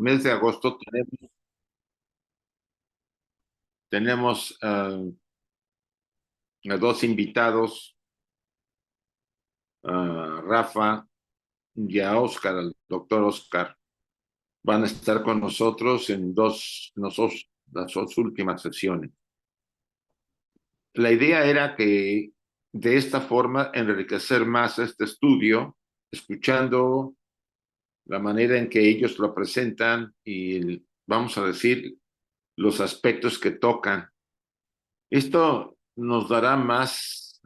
mes de agosto tenemos a dos invitados, a Rafa y a Oscar, al doctor Oscar. Van a estar con nosotros en las dos últimas sesiones. La idea era que de esta forma enriquecer más este estudio, escuchando la manera en que ellos lo presentan y, vamos a decir, los aspectos que tocan. Esto nos dará más,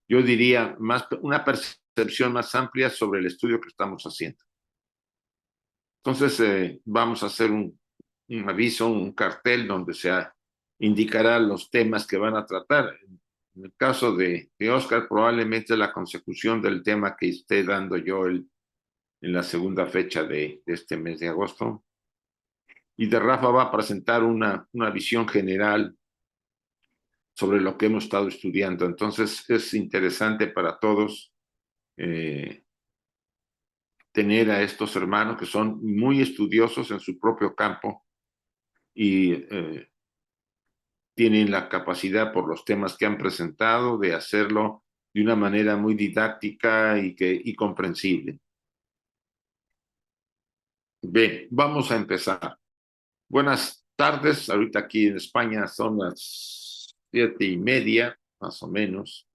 yo diría, una percepción más amplia sobre el estudio que estamos haciendo. Entonces, vamos a hacer un aviso, un cartel donde se indicará los temas que van a tratar. En el caso de Oscar, probablemente la consecución del tema que esté dando yo en la segunda fecha de este mes de agosto. Y de Rafa va a presentar una visión general sobre lo que hemos estado estudiando. Entonces, es interesante para todos tener a estos hermanos que son muy estudiosos en su propio campo y tienen la capacidad por los temas que han presentado de hacerlo de una manera muy didáctica y comprensible. Bien, vamos a empezar. Buenas tardes, ahorita aquí en España son las 7:30, más o menos.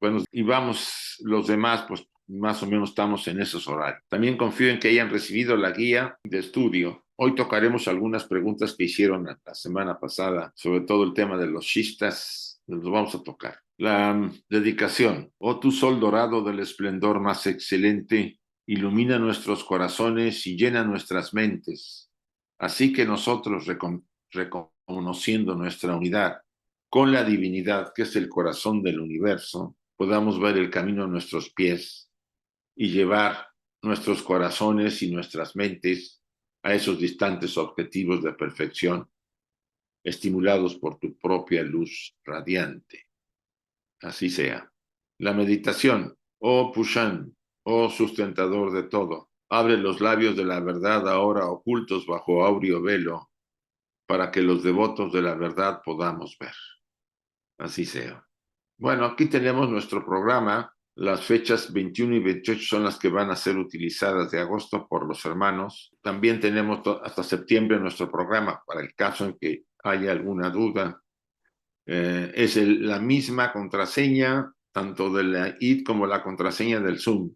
Bueno, y vamos los demás, pues más o menos estamos en esos horarios. También confío en que hayan recibido la guía de estudio. Hoy tocaremos algunas preguntas que hicieron la semana pasada, sobre todo el tema de los shistas, los vamos a tocar. La dedicación. Oh tu sol dorado del esplendor más excelente, ilumina nuestros corazones y llena nuestras mentes. Así que nosotros, reconociendo nuestra unidad con la divinidad que es el corazón del universo, podamos ver el camino a nuestros pies y llevar nuestros corazones y nuestras mentes a esos distantes objetivos de perfección, estimulados por tu propia luz radiante. Así sea. La meditación, oh Pushan, oh sustentador de todo, abre los labios de la verdad ahora ocultos bajo áureo velo, para que los devotos de la verdad podamos ver. Así sea. Bueno, aquí tenemos nuestro programa. Las fechas 21 y 28 son las que van a ser utilizadas de agosto por los hermanos. También tenemos hasta septiembre nuestro programa para el caso en que haya alguna duda. Es la misma contraseña, tanto de la ID como la contraseña del Zoom.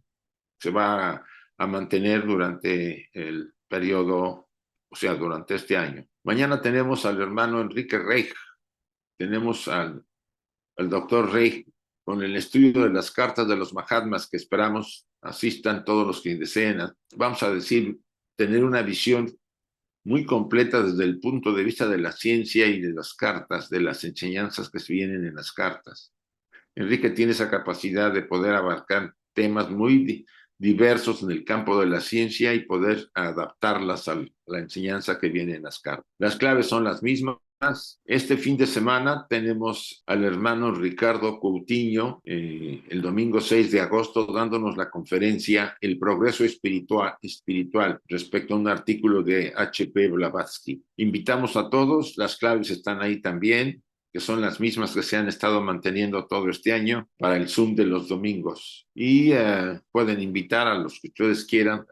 Se va a mantener durante el periodo, o sea, durante este año. Mañana tenemos al hermano Enrique Reich, tenemos al doctor Reich con el estudio de las cartas de los Mahatmas que esperamos asistan todos los que deseen. Vamos a decir, tener una visión muy completa desde el punto de vista de la ciencia y de las cartas, de las enseñanzas que se vienen en las cartas. Enrique tiene esa capacidad de poder abarcar temas muy diversos en el campo de la ciencia y poder adaptarlas a la enseñanza que viene en las cartas. Las claves son las mismas. Este fin de semana tenemos al hermano Ricardo Coutinho, el domingo 6 de agosto, dándonos la conferencia El progreso espiritual respecto a un artículo de H.P. Blavatsky. Invitamos a todos, las claves están ahí también, que son las mismas que se han estado manteniendo todo este año para el Zoom de los domingos. Y pueden invitar a los que ustedes quieran.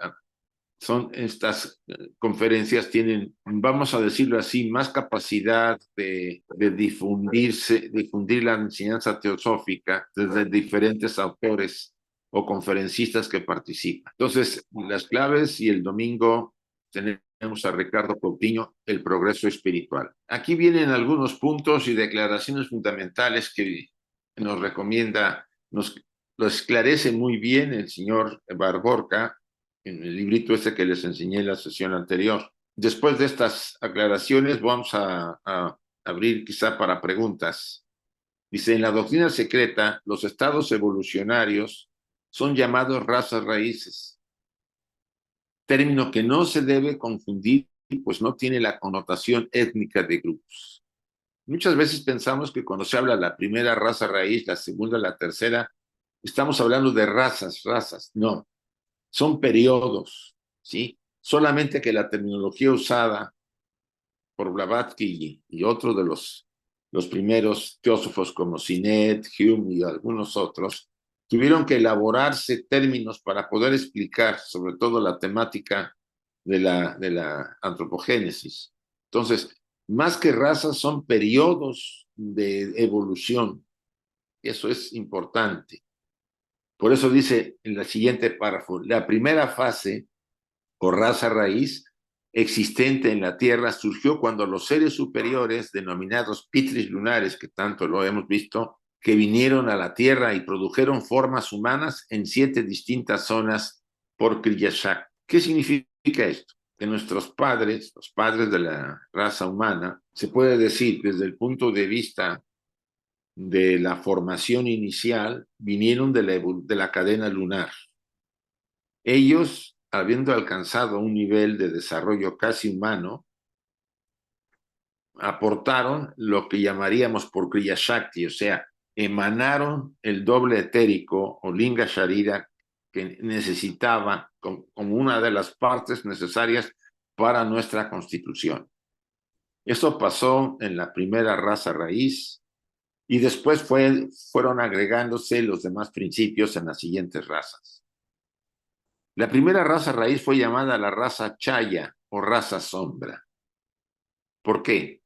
Son estas conferencias tienen, vamos a decirlo así, más capacidad de difundir la enseñanza teosófica desde diferentes autores o conferencistas que participan. Entonces, las claves y el domingo tenemos a Ricardo Coutinho, el progreso espiritual. Aquí vienen algunos puntos y declaraciones fundamentales que nos recomienda, nos lo esclarece muy bien el señor Barborca en el librito ese que les enseñé en la sesión anterior. Después de estas aclaraciones vamos a abrir quizá para preguntas. Dice, en la doctrina secreta, los estados evolucionarios son llamados razas raíces, término que no se debe confundir, pues no tiene la connotación étnica de grupos. Muchas veces pensamos que cuando se habla de la primera raza raíz, la segunda, la tercera, estamos hablando de razas. No, son periodos. ¿sí? Solamente que la terminología usada por Blavatsky y otros de los primeros teósofos como Sinet, Hume y algunos otros, tuvieron que elaborarse términos para poder explicar sobre todo la temática de la antropogénesis. Entonces, más que razas, son periodos de evolución. Eso es importante. Por eso dice en el siguiente párrafo, la primera fase o raza raíz existente en la Tierra surgió cuando los seres superiores, denominados pitris lunares, que tanto lo hemos visto, que vinieron a la Tierra y produjeron formas humanas en 7 distintas zonas por Kriyashak. ¿Qué significa esto? Que nuestros padres, los padres de la raza humana, se puede decir desde el punto de vista de la formación inicial, vinieron de la cadena lunar. Ellos, habiendo alcanzado un nivel de desarrollo casi humano, aportaron lo que llamaríamos por Kriya Shakti, o sea, emanaron el doble etérico o Linga Sharira que necesitaba como una de las partes necesarias para nuestra constitución. Eso pasó en la primera raza raíz y después fueron agregándose los demás principios en las siguientes razas. La primera raza raíz fue llamada la raza Chaya o raza sombra. ¿Por qué?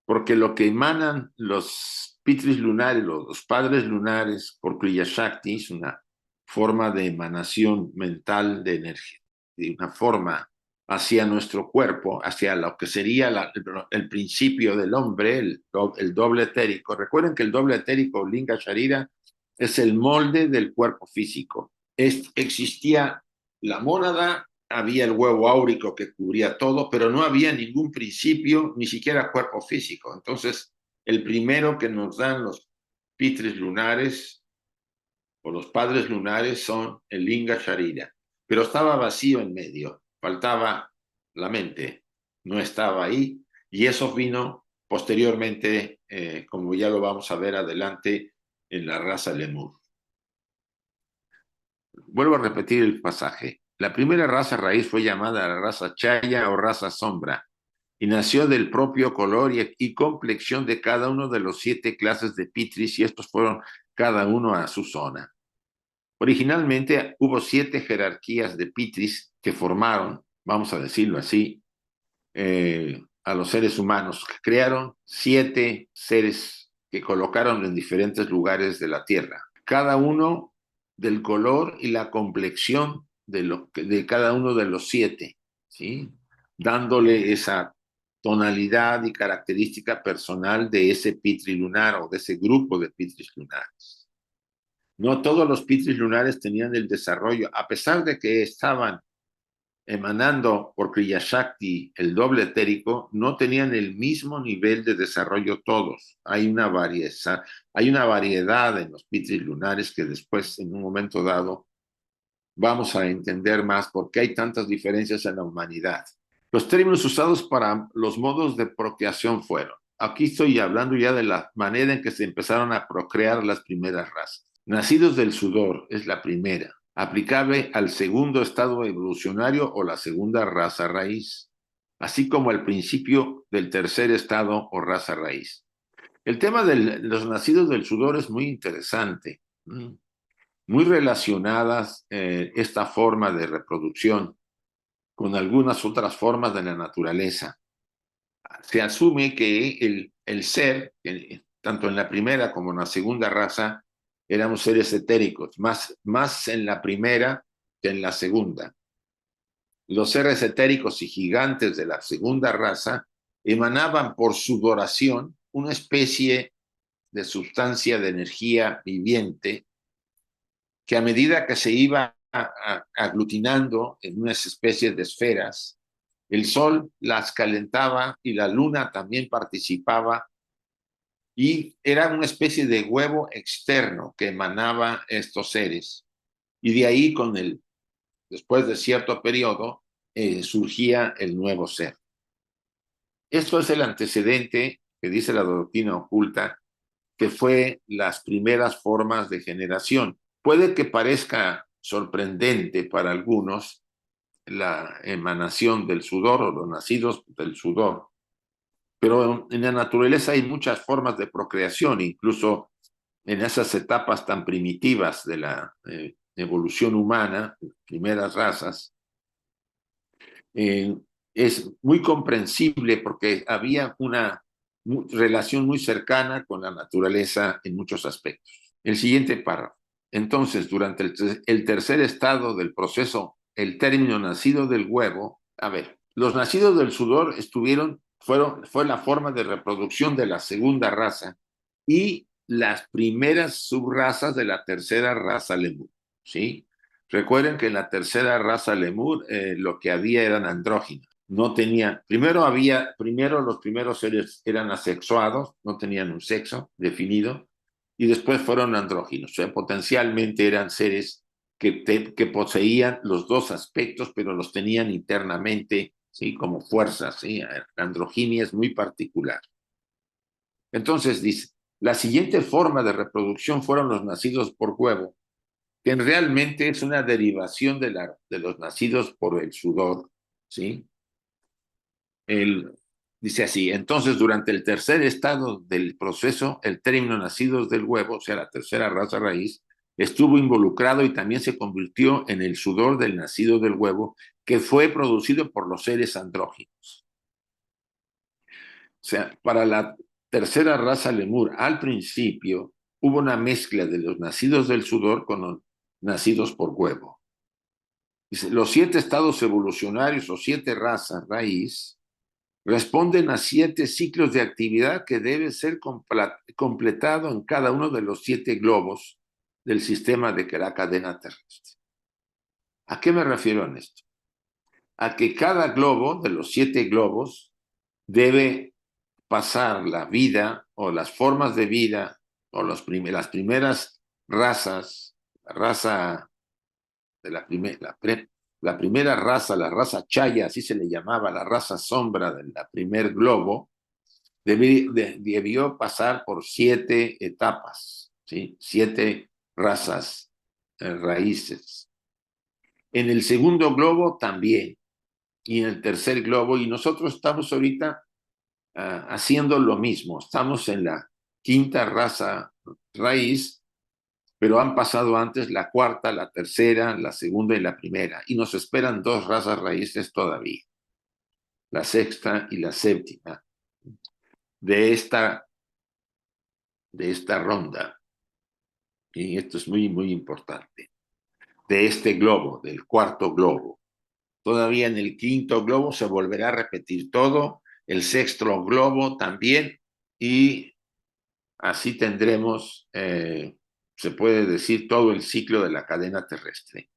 Porque lo que emanan los pitris lunares, los padres lunares por Kriya Shakti es una forma de emanación mental de energía, de una forma hacia nuestro cuerpo, hacia lo que sería el principio del hombre, el doble etérico. Recuerden que el doble etérico, Linga Sharira, es el molde del cuerpo físico. Existía la mónada, había el huevo áurico que cubría todo, pero no había ningún principio, ni siquiera cuerpo físico. Entonces, el primero que nos dan los pitris lunares o los padres lunares son el Linga Sharira, pero estaba vacío en medio, faltaba la mente, no estaba ahí, y eso vino posteriormente, como ya lo vamos a ver adelante, en la raza Lemur. Vuelvo a repetir el pasaje. La primera raza raíz fue llamada la raza Chaya o raza sombra, y nació del propio color y complexión de cada uno de los 7 clases de pitris, y estos fueron cada uno a su zona. Originalmente hubo 7 jerarquías de pitris que formaron, vamos a decirlo así, a los seres humanos. Crearon 7 seres que colocaron en diferentes lugares de la Tierra. Cada uno del color y la complexión de cada uno de los 7, ¿sí? Dándole esa tonalidad y característica personal de ese pitri lunar o de ese grupo de pitris lunares. No todos los pitris lunares tenían el desarrollo, a pesar de que estaban emanando por Kriya Shakti el doble etérico, no tenían el mismo nivel de desarrollo todos. Hay una variedad en los pitris lunares que después, en un momento dado, vamos a entender más por qué hay tantas diferencias en la humanidad. Los términos usados para los modos de procreación fueron, aquí estoy hablando ya de la manera en que se empezaron a procrear las primeras razas. Nacidos del sudor es la primera, aplicable al segundo estado evolucionario o la segunda raza raíz, así como al principio del tercer estado o raza raíz. El tema de los nacidos del sudor es muy interesante, muy relacionadas esta forma de reproducción con algunas otras formas de la naturaleza. Se asume que el ser, tanto en la primera como en la segunda raza, éramos seres etéricos, más en la primera que en la segunda. Los seres etéricos y gigantes de la segunda raza emanaban por sudoración una especie de sustancia de energía viviente que a medida que se iba aglutinando en unas especies de esferas, el sol las calentaba y la luna también participaba y era una especie de huevo externo que emanaba estos seres. Y de ahí, después de cierto periodo, surgía el nuevo ser. Esto es el antecedente que dice la doctrina oculta, que fue las primeras formas de generación. Puede que parezca sorprendente para algunos la emanación del sudor o los nacidos del sudor. Pero en la naturaleza hay muchas formas de procreación, incluso en esas etapas tan primitivas de la evolución humana, primeras razas. Es muy comprensible porque había una relación muy cercana con la naturaleza en muchos aspectos. El siguiente párrafo. Entonces, durante el tercer estado del proceso, el término nacido del huevo, a ver, los nacidos del sudor fue la forma de reproducción de la segunda raza y las primeras subrazas de la tercera raza lemur, ¿sí? Recuerden que en la tercera raza lemur lo que había eran andróginos. No tenía, primero los primeros seres eran asexuados, no tenían un sexo definido, y después fueron andróginos. O sea, potencialmente eran seres que poseían los dos aspectos, pero los tenían internamente, ¿sí? Como fuerzas, ¿sí? La androginia es muy particular. Entonces dice, la siguiente forma de reproducción fueron los nacidos por huevo, que realmente es una derivación de los nacidos por el sudor, ¿sí? El, dice así, entonces durante el tercer estado del proceso, el término nacidos del huevo, o sea, la tercera raza raíz, estuvo involucrado y también se convirtió en el sudor del nacido del huevo, que fue producido por los seres andróginos. O sea, para la tercera raza lemur, al principio, hubo una mezcla de los nacidos del sudor con los nacidos por huevo. Dice, los 7 estados evolucionarios o 7 razas raíz responden a 7 ciclos de actividad que debe ser completado en cada uno de los 7 globos del sistema de la cadena terrestre. ¿A qué me refiero en esto? A que cada globo de los 7 globos debe pasar la vida o las formas de vida o las primeras razas, la raza de la primera raza, la raza Chaya, así se le llamaba, la raza sombra del primer globo, debió pasar por 7 etapas, ¿sí? 7 razas raíces. En el segundo globo también, y en el tercer globo, y nosotros estamos ahorita haciendo lo mismo, estamos en la quinta raza raíz, pero han pasado antes la cuarta, la tercera, la segunda y la primera, y nos esperan 2 razas raíces todavía, la sexta y la séptima de esta ronda. Y esto es muy, muy importante. De este globo, del cuarto globo. Todavía en el quinto globo se volverá a repetir todo, el sexto globo también, y así tendremos, se puede decir, todo el ciclo de la cadena terrestre.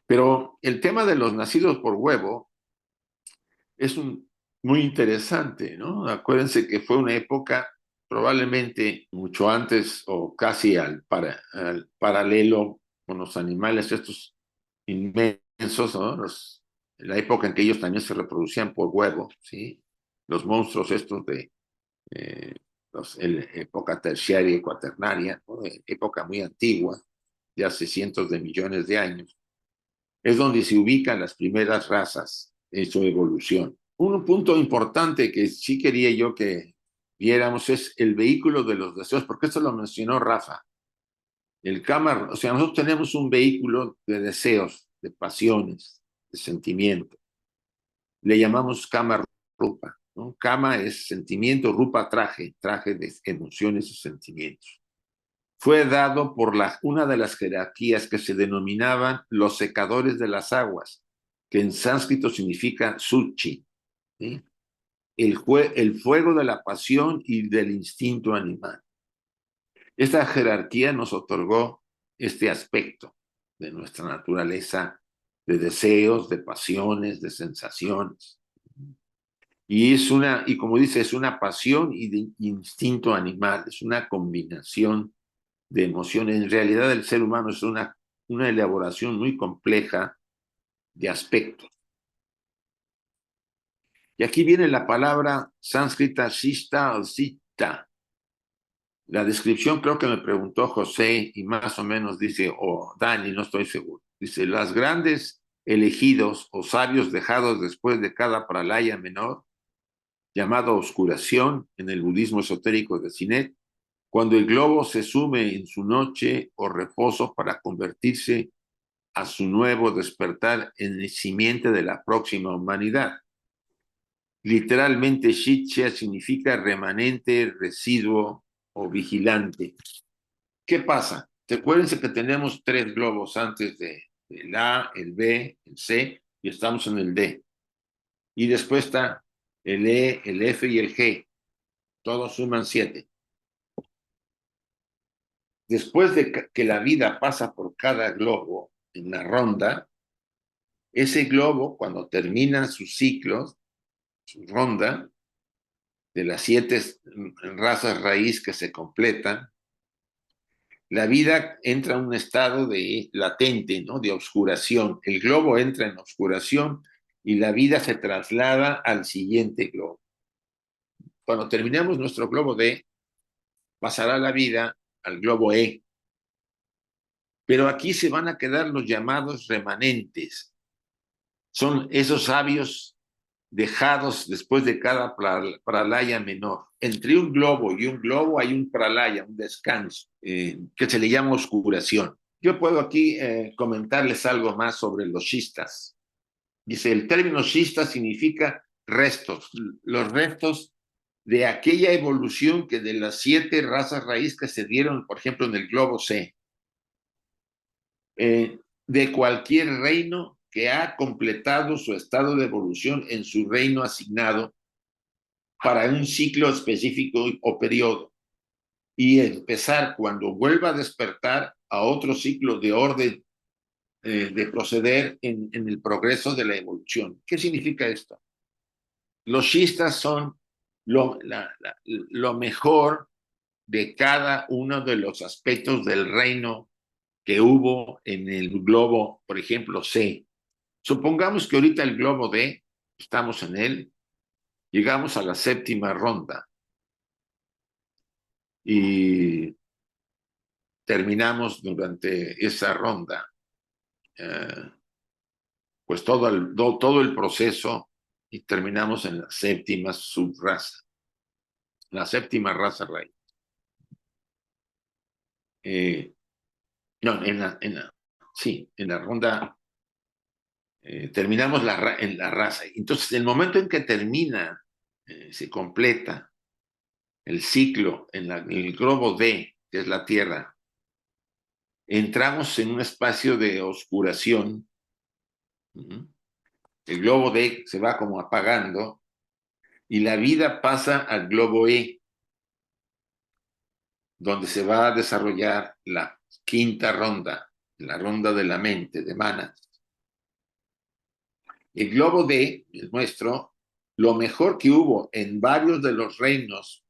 Pero el tema de los nacidos por huevo es muy interesante, ¿no? Acuérdense que fue una época probablemente mucho antes o casi al paralelo con los animales estos inmensos, ¿no? La época en que ellos también se reproducían por huevo, ¿sí? Los monstruos estos de época terciaria y cuaternaria, ¿no? Época muy antigua, de hace cientos de millones de años, es donde se ubican las primeras razas en su evolución. Un punto importante que sí quería yo que viéramos es el vehículo de los deseos, porque esto lo mencionó Rafa. El Kama, o sea, nosotros tenemos un vehículo de deseos, de pasiones, de sentimientos. Le llamamos Kama Rupa, ¿no? Kama es sentimiento, Rupa traje, traje de emociones y sentimientos. Fue dado por una de las jerarquías que se denominaban los secadores de las aguas, que en sánscrito significa Suchi, ¿sí? El fuego de la pasión y del instinto animal. Esta jerarquía nos otorgó este aspecto de nuestra naturaleza, de deseos, de pasiones, de sensaciones. Y como dice, es una pasión y de instinto animal, es una combinación de emociones. En realidad el ser humano es una elaboración muy compleja de aspectos. Y aquí viene la palabra sánscrita shista o sita. La descripción creo que me preguntó José y más o menos dice, o Dani, no estoy seguro. Dice, las grandes elegidos o sabios dejados después de cada pralaya menor, llamado oscuración en el budismo esotérico de Sinet, cuando el globo se sume en su noche o reposo para convertirse a su nuevo despertar en el simiente de la próxima humanidad. Literalmente, Shitya significa remanente, residuo o vigilante. ¿Qué pasa? Recuérdense que tenemos 3 globos antes del A, el B, el C, y estamos en el D. Y después está el E, el F y el G. Todos suman 7. Después de que la vida pasa por cada globo en la ronda, ese globo, cuando termina sus ciclos, su ronda, de las 7 razas raíz que se completan, la vida entra en un estado de latente, ¿no? De obscuración. El globo entra en obscuración y la vida se traslada al siguiente globo. Cuando terminemos nuestro globo D, pasará la vida al globo E. Pero aquí se van a quedar los llamados remanentes. Son esos sabios dejados después de cada pralaya menor. Entre un globo y un globo hay un pralaya, un descanso, que se le llama oscuración. Yo puedo aquí comentarles algo más sobre los shistas. Dice, el término shista significa restos, los restos de aquella evolución que de las 7 razas raíz que se dieron, por ejemplo, en el globo C, de cualquier reino que ha completado su estado de evolución en su reino asignado para un ciclo específico o periodo, y empezar cuando vuelva a despertar a otro ciclo de orden de proceder en el progreso de la evolución. ¿Qué significa esto? Los shistas son lo mejor de cada uno de los aspectos del reino que hubo en el globo, por ejemplo, C. Supongamos que ahorita el globo D, estamos en él, llegamos a la 7ª ronda y terminamos durante esa ronda, pues todo el proceso y terminamos en la 7ª subraza, la 7ª raza raíz. No, sí, en la ronda terminamos en la raza. Entonces, el momento en que termina, se completa el ciclo en el globo D, que es la Tierra, entramos en un espacio de oscuración. El globo D se va como apagando y la vida pasa al globo E, donde se va a desarrollar la 5ª ronda, la ronda de la mente, de Manas. El globo D, el nuestro, lo mejor que hubo en varios de los reinos,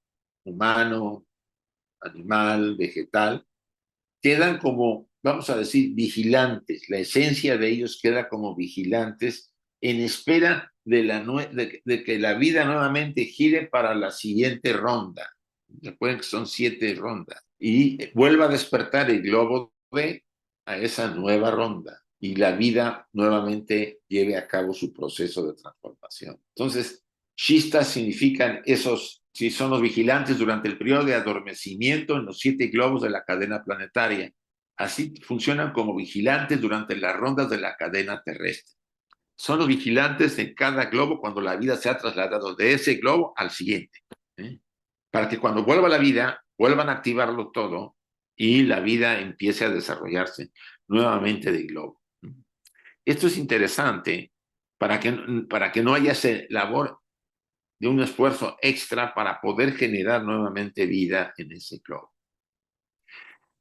humano, animal, vegetal, quedan como, vamos a decir, vigilantes. La esencia de ellos queda como vigilantes en espera de que la vida nuevamente gire para la siguiente ronda. Recuerden que son 7 rondas. Y vuelva a despertar el globo D a esa nueva ronda. Y la vida nuevamente lleve a cabo su proceso de transformación. Entonces, shistas significan esos, si son los vigilantes durante el periodo de adormecimiento en los 7 globos de la cadena planetaria. Así funcionan como vigilantes durante las rondas de la cadena terrestre. Son los vigilantes en cada globo cuando la vida se ha trasladado de ese globo al siguiente. Para que cuando vuelva la vida, vuelvan a activarlo todo y la vida empiece a desarrollarse nuevamente del globo. Esto es interesante para que no haya esa labor de un esfuerzo extra para poder generar nuevamente vida en ese globo.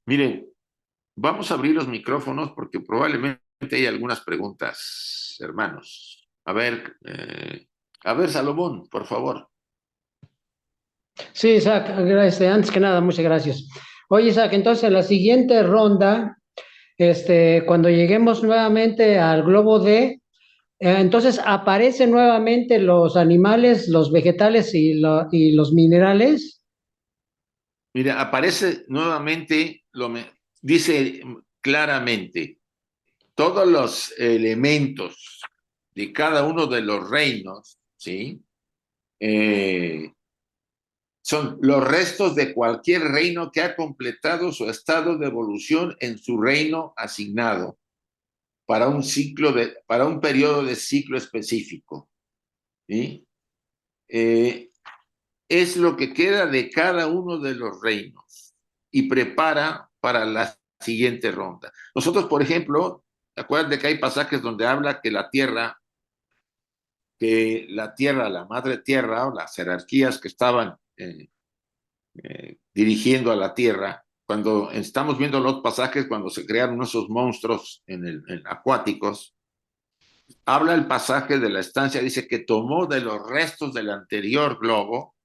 Miren, vamos a abrir los micrófonos porque probablemente hay algunas preguntas, hermanos. A ver, Salomón, por favor. Sí, Isaac, antes que nada, muchas gracias. Oye, Isaac, entonces en la siguiente ronda, cuando lleguemos nuevamente al globo D, entonces aparecen nuevamente los animales, los vegetales y los minerales. Mira, aparece nuevamente, dice claramente, todos los elementos de cada uno de los reinos, ¿sí? Son los restos de cualquier reino que ha completado su estado de evolución en su reino asignado para para un periodo de ciclo específico, ¿sí? Es lo que queda de cada uno de los reinos y prepara para la siguiente ronda. Nosotros, por ejemplo, acuérdate que hay pasajes donde habla la madre tierra o las jerarquías que estaban dirigiendo a la tierra, cuando estamos viendo los pasajes, cuando se crearon esos monstruos acuáticos, habla el pasaje de la estancia, dice que tomó de los restos del anterior globo,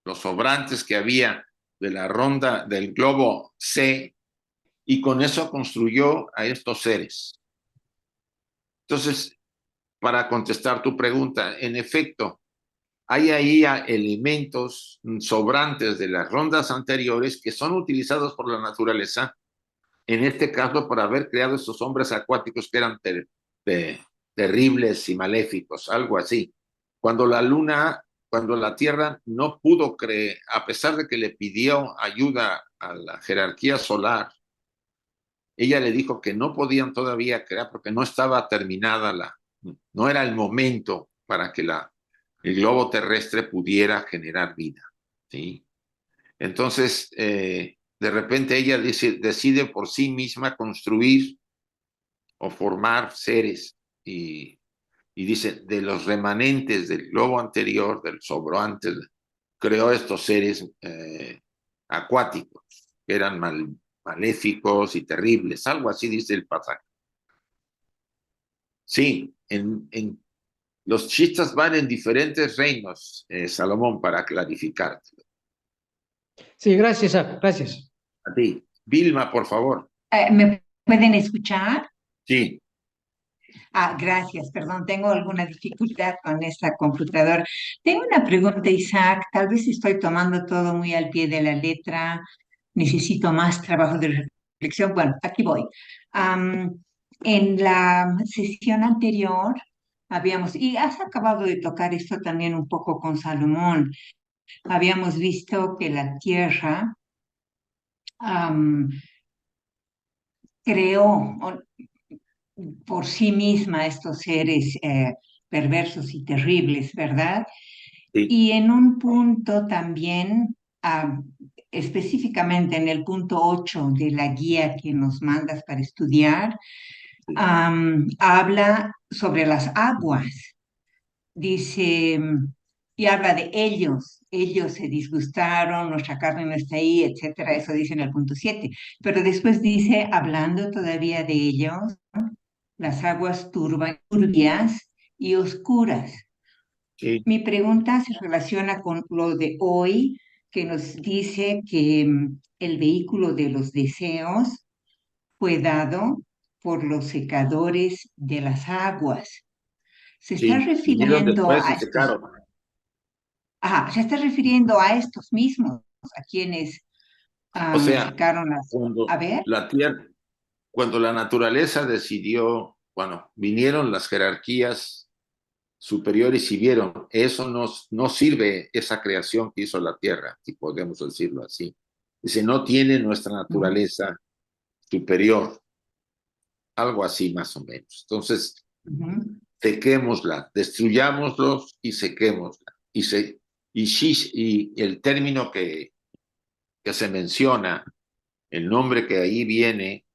los sobrantes que había de la ronda del globo C, y con eso construyó a estos seres. Entonces, para contestar tu pregunta, en efecto, hay ahí elementos sobrantes de las rondas anteriores que son utilizados por la naturaleza, en este caso para haber creado esos hombres acuáticos que eran terribles y maléficos, algo así. Cuando la Tierra no pudo creer, a pesar de que le pidió ayuda a la jerarquía solar, ella le dijo que no podían todavía crear porque no estaba terminada no era el momento para que el globo terrestre pudiera generar vida, ¿sí? Entonces, de repente ella decide por sí misma construir o formar seres y dice, de los remanentes del globo anterior, del sobrante, creó estos seres acuáticos, que eran maléficos y terribles, algo así dice el pasaje. Sí, los chistas van en diferentes reinos, Salomón, para clarificarte. Sí, gracias, Isaac, gracias. A ti. Vilma, por favor. ¿Me pueden escuchar? Sí. Gracias, perdón, tengo alguna dificultad con esta computadora. Tengo una pregunta, Isaac, tal vez estoy tomando todo muy al pie de la letra, necesito más trabajo de reflexión. Bueno, aquí voy. En la sesión anterior y has acabado de tocar esto también un poco con Salomón, habíamos visto que la Tierra creó por sí misma estos seres perversos y terribles, ¿verdad? Sí. Y en un punto también, específicamente en el punto 8 de la guía que nos mandas para estudiar, habla sobre las aguas. Dice, y habla de ellos se disgustaron, nuestra carne no está ahí, etcétera, eso dice en el punto 7. Pero después dice, hablando todavía de ellos, las aguas turbias y oscuras. Sí. Mi pregunta se relaciona con lo de hoy, que nos dice que el vehículo de los deseos fue dado por los secadores de las aguas. Se está Sí. Vinieron refiriendo después a y se estos, secaron. se está refiriendo a estos mismos, a quienes O sea, secaron las. cuando A ver. la tierra, cuando la naturaleza decidió, bueno, vinieron las jerarquías superiores y vieron, eso no sirve esa creación que hizo la tierra, si podemos decirlo así. Dice, no tiene nuestra naturaleza superior, algo así más o menos. Entonces, sequémosla, destruyámoslos y sequémosla. Y el término que se menciona, el nombre que ahí viene,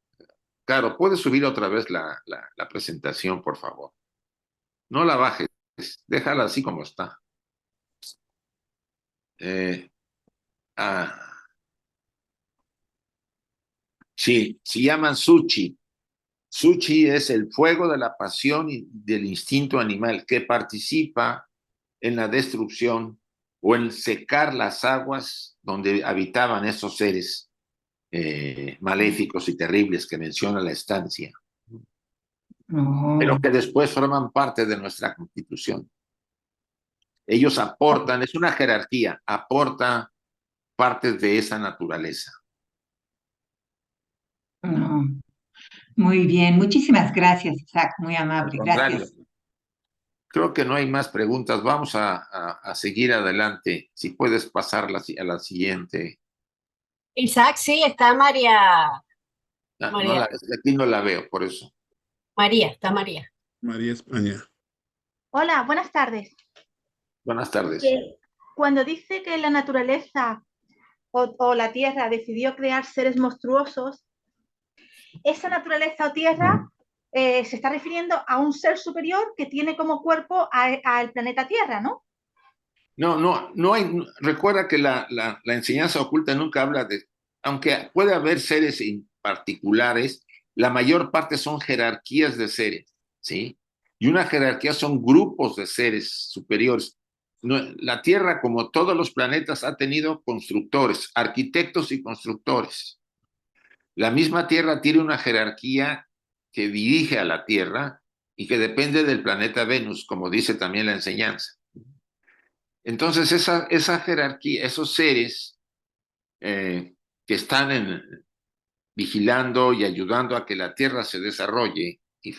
claro, puedes subir otra vez la presentación, por favor. No la bajes, déjala así como está. Eh, ah, sí, se llaman Suchi. Suchi es el fuego de la pasión y del instinto animal que participa en la destrucción o en secar las aguas donde habitaban esos seres maléficos y terribles que menciona la estancia, pero que después forman parte de nuestra constitución. Ellos aportan, es una jerarquía, aporta partes de esa naturaleza. No. Muy bien, muchísimas gracias, Isaac, muy Al amable, contrario, gracias. creo que no hay más preguntas. Vamos a seguir adelante. Si puedes pasar a la siguiente. Isaac, sí, está No María, aquí no la veo, por eso. está María. María España. Hola, buenas tardes. Buenas tardes. Eh, Cuando dice que la naturaleza o la Tierra decidió crear seres monstruosos, esa naturaleza o Tierra se está refiriendo a un ser superior que tiene como cuerpo al planeta Tierra, ¿no? No hay, recuerda que la enseñanza oculta nunca habla de, aunque puede haber seres particulares, la mayor parte son jerarquías de seres, ¿sí? Y una jerarquía son grupos de seres superiores. No, la Tierra, como todos los planetas, ha tenido constructores, arquitectos y constructores. La misma Tierra tiene una jerarquía que dirige a la Tierra y que depende del planeta Venus, como dice también la enseñanza. Entonces, esa jerarquía, esos seres que están vigilando y ayudando a que la Tierra se desarrolle y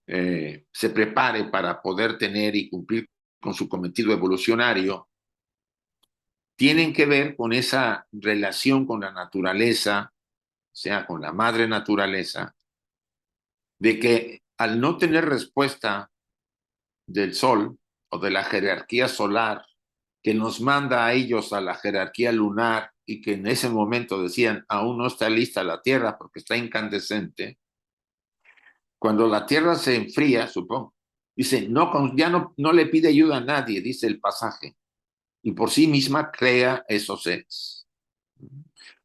se prepare para poder tener y cumplir con su cometido evolucionario, tienen que ver con esa relación con la naturaleza, o sea, con la madre naturaleza, de que al no tener respuesta del Sol o de la jerarquía solar que nos manda a ellos a la jerarquía lunar y que en ese momento decían, aún no está lista la Tierra porque está incandescente, cuando la Tierra se enfría, supongo, dice, ya no le pide ayuda a nadie, dice el pasaje, y por sí misma crea esos seres,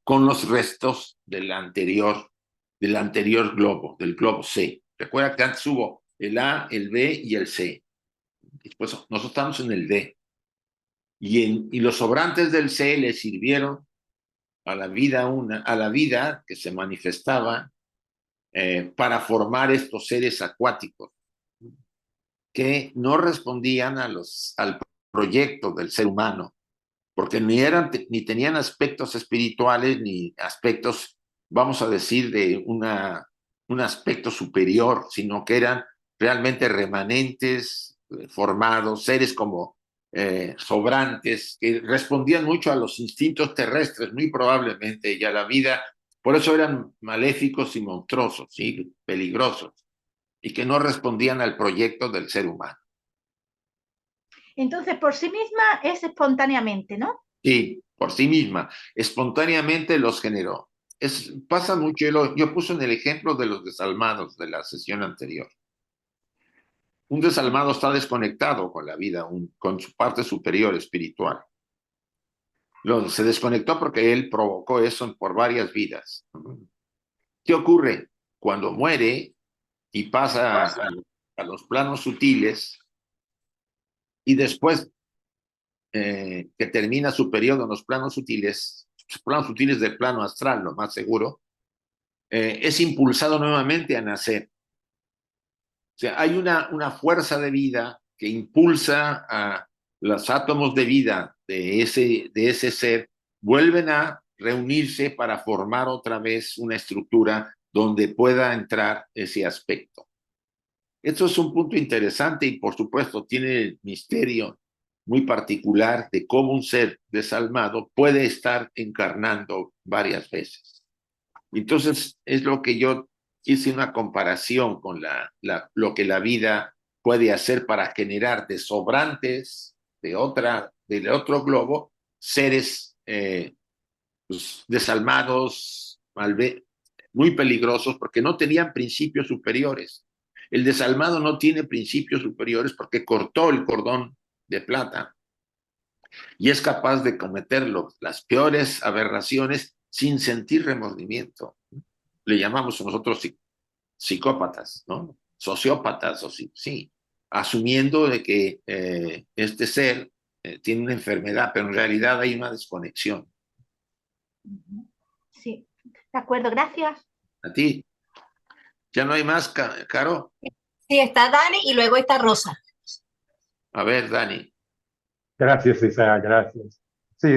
con los restos del anterior globo, del globo C. Recuerda que antes hubo el A, el B y el C. Después nosotros estamos en el D. Y los sobrantes del C le sirvieron a la vida que se manifestaba para formar estos seres acuáticos que no respondían al proyecto del ser humano, porque ni tenían aspectos espirituales ni aspectos, vamos a decir, de un aspecto superior, sino que eran realmente remanentes, formados, seres como sobrantes, que respondían mucho a los instintos terrestres, muy probablemente, y a la vida. Por eso eran maléficos y monstruosos, ¿sí? Peligrosos, y que no respondían al proyecto del ser humano. Entonces, por sí misma es espontáneamente, ¿no? Sí, por sí misma, espontáneamente los generó. Pasa mucho, yo puse en el ejemplo de los desalmados de la sesión anterior. Un desalmado está desconectado con la vida, con su parte superior espiritual. Se desconectó porque él provocó eso por varias vidas. ¿Qué ocurre? Cuando muere y pasa a los planos sutiles y después que termina su periodo en los planos sutiles del plano astral, lo más seguro, es impulsado nuevamente a nacer. O sea, hay una fuerza de vida que impulsa a los átomos de vida de ese ser, vuelven a reunirse para formar otra vez una estructura donde pueda entrar ese aspecto. Esto es un punto interesante y por supuesto tiene el misterio muy particular de cómo un ser desalmado puede estar encarnando varias veces. Entonces es lo que yo hice una comparación con lo que la vida puede hacer para generar de sobrantes del otro globo seres pues, desalmados, muy peligrosos porque no tenían principios superiores. El desalmado no tiene principios superiores porque cortó el cordón de plata y es capaz de cometer las peores aberraciones sin sentir remordimiento. Le llamamos nosotros psicópatas, ¿no? Sociópatas, sí, asumiendo de que este ser tiene una enfermedad, pero en realidad hay una desconexión. Sí, de acuerdo, gracias. A ti, ¿ya no hay más, Caro? Sí, está Dani y luego está Rosa. A ver, Dani. Gracias, Isaac, gracias. Sí,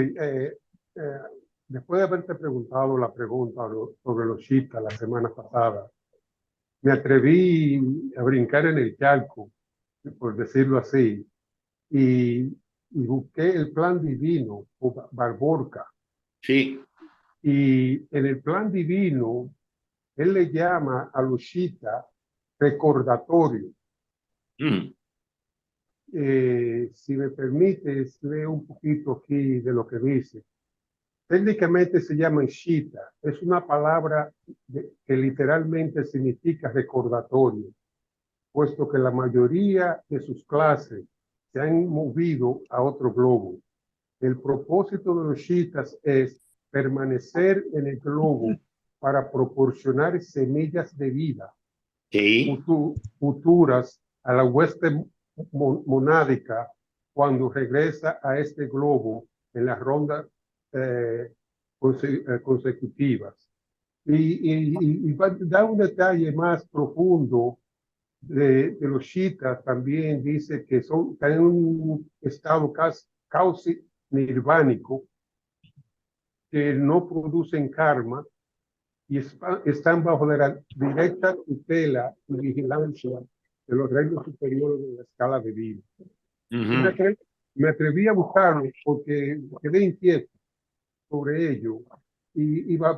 después de haberte preguntado la pregunta sobre los chitas la semana pasada, me atreví a brincar en el charco, por decirlo así, y busqué el plan divino o Barborca. Sí. Y en el plan divino, él le llama a los chitas recordatorio. Si me permites, leo un poquito aquí de lo que dice. Técnicamente se llama shita. Es una palabra que literalmente significa recordatorio, puesto que la mayoría de sus clases se han movido a otro globo. El propósito de los shitas es permanecer en el globo para proporcionar semillas de vida futuras a la hueste monádica cuando regresa a este globo en las rondas consecutivas. Y da un detalle más profundo de los chitas. También dice que están en un estado casi nirvánico, que no producen karma y están bajo la directa tutela y vigilancia de los reinos superiores de la escala de vida. Me atreví a buscarlo porque quedé inquieto sobre ello. Y Eva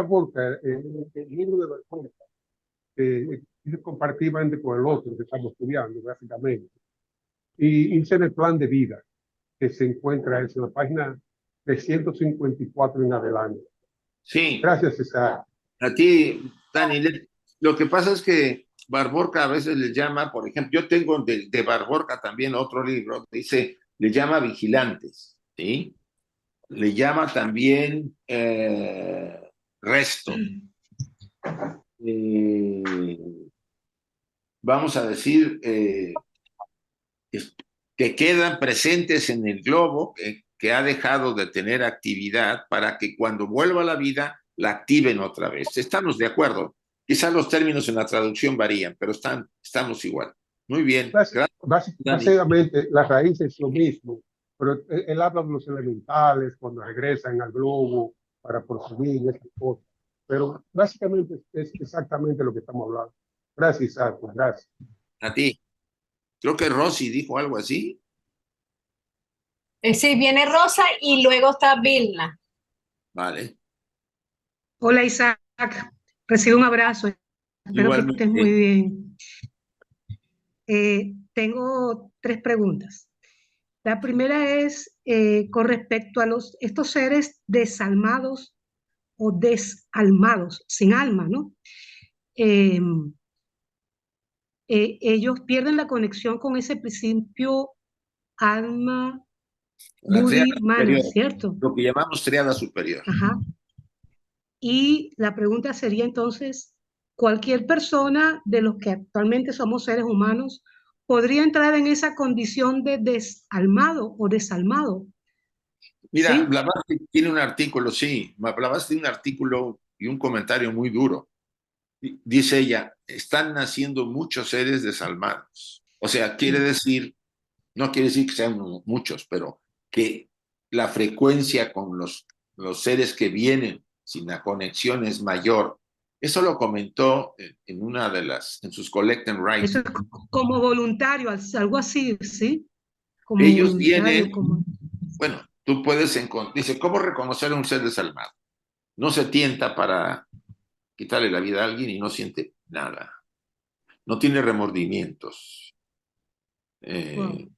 Volta, el libro de Volta, que compartí con el otro que estamos estudiando, básicamente. Y hice el plan de vida que se encuentra en la página 354 en adelante. Sí. Gracias, César. A ti, Dani. Lo que pasa es que Barborca a veces le llama, por ejemplo, yo tengo de Barborca también otro libro, dice, le llama vigilantes, ¿sí? Le llama también resto. Vamos a decir que quedan presentes en el globo, que ha dejado de tener actividad para que cuando vuelva a la vida la activen otra vez. Estamos de acuerdo. Quizás los términos en la traducción varían, pero estamos igual. Muy bien. Básicamente, la raíz es lo mismo, pero él habla de los elementales cuando regresan al globo para prosumir esas cosas. Pero básicamente es exactamente lo que estamos hablando. Gracias, Isaac. Gracias. A ti. Creo que Rosy dijo algo así. Sí, viene Rosa y luego está Vilna. Vale. Hola, Isaac. Recibe un abrazo. Espero que estés muy bien. Tengo 3 preguntas. La primera es con respecto a estos seres desalmados o desalmados, sin alma, ¿no? Ellos pierden la conexión con ese principio alma, buddhi, mana, ¿cierto? Lo que llamamos triada superior. Ajá. Y la pregunta sería entonces, ¿cualquier persona de los que actualmente somos seres humanos podría entrar en esa condición de desalmado o desalmado? Mira, ¿Sí? Blavatsky tiene un artículo, sí, Blavatsky tiene un artículo y un comentario muy duro. Dice ella, están naciendo muchos seres desalmados. O sea, quiere decir, no quiere decir que sean muchos, pero que la frecuencia con los seres que vienen sin la conexión es mayor. Eso lo comentó en una de en sus Collect and Write. Eso es como voluntario, algo así, ¿sí? Como ellos voluntario, vienen, bueno, tú puedes encontrar, dice, ¿cómo reconocer a un ser desalmado? No se tienta para quitarle la vida a alguien y no siente nada. No tiene remordimientos. Wow.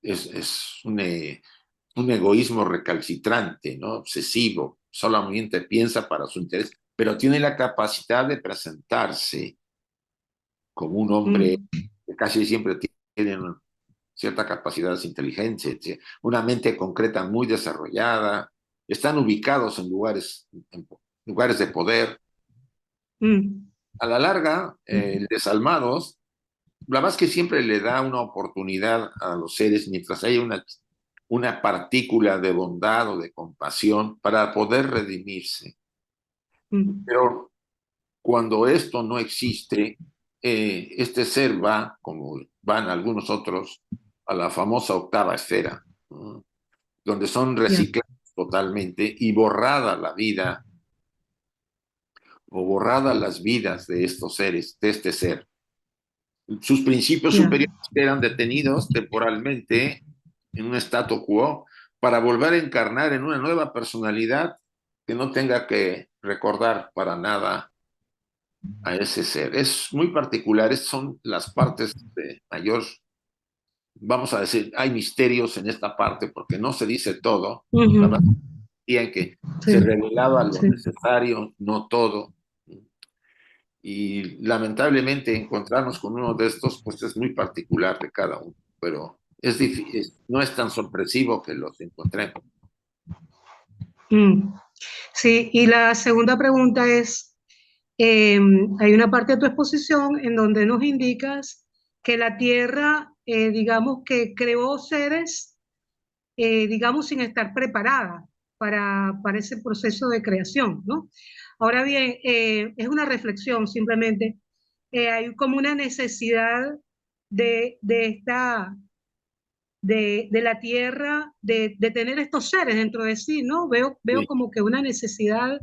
Es un egoísmo recalcitrante, ¿no? Obsesivo. Solamente piensa para su interés, pero tiene la capacidad de presentarse como un hombre que casi siempre tiene cierta capacidad de inteligencia, una mente concreta muy desarrollada. Están ubicados en lugares de poder. A la larga, desalmados, la más que siempre le da una oportunidad a los seres mientras haya una partícula de bondad o de compasión para poder redimirse. Pero cuando esto no existe, este ser va, como van algunos otros, a la famosa octava esfera, ¿no? Donde son reciclados totalmente y borrada la vida o borrada las vidas de estos seres, de este ser. Sus principios Ya. superiores eran detenidos temporalmente en un statu quo para volver a encarnar en una nueva personalidad que no tenga que recordar para nada a ese ser. Es muy particular, son las partes de mayor, vamos a decir, hay misterios en esta parte porque no se dice todo, Ujú. la verdad en que Sí, se revelaba lo sí. necesario, no todo. Y lamentablemente encontrarnos con uno de estos, pues es muy particular de cada uno, pero es difícil, no es tan sorpresivo que los encontremos. Mm. Sí, y la segunda pregunta es, hay una parte de tu exposición en donde nos indicas que la Tierra, digamos que creó seres, digamos, sin estar preparada para ese proceso de creación, ¿no? Ahora bien, es una reflexión simplemente. Hay como una necesidad de esta de la tierra, de tener estos seres dentro de sí, ¿no? Veo Sí, como que una necesidad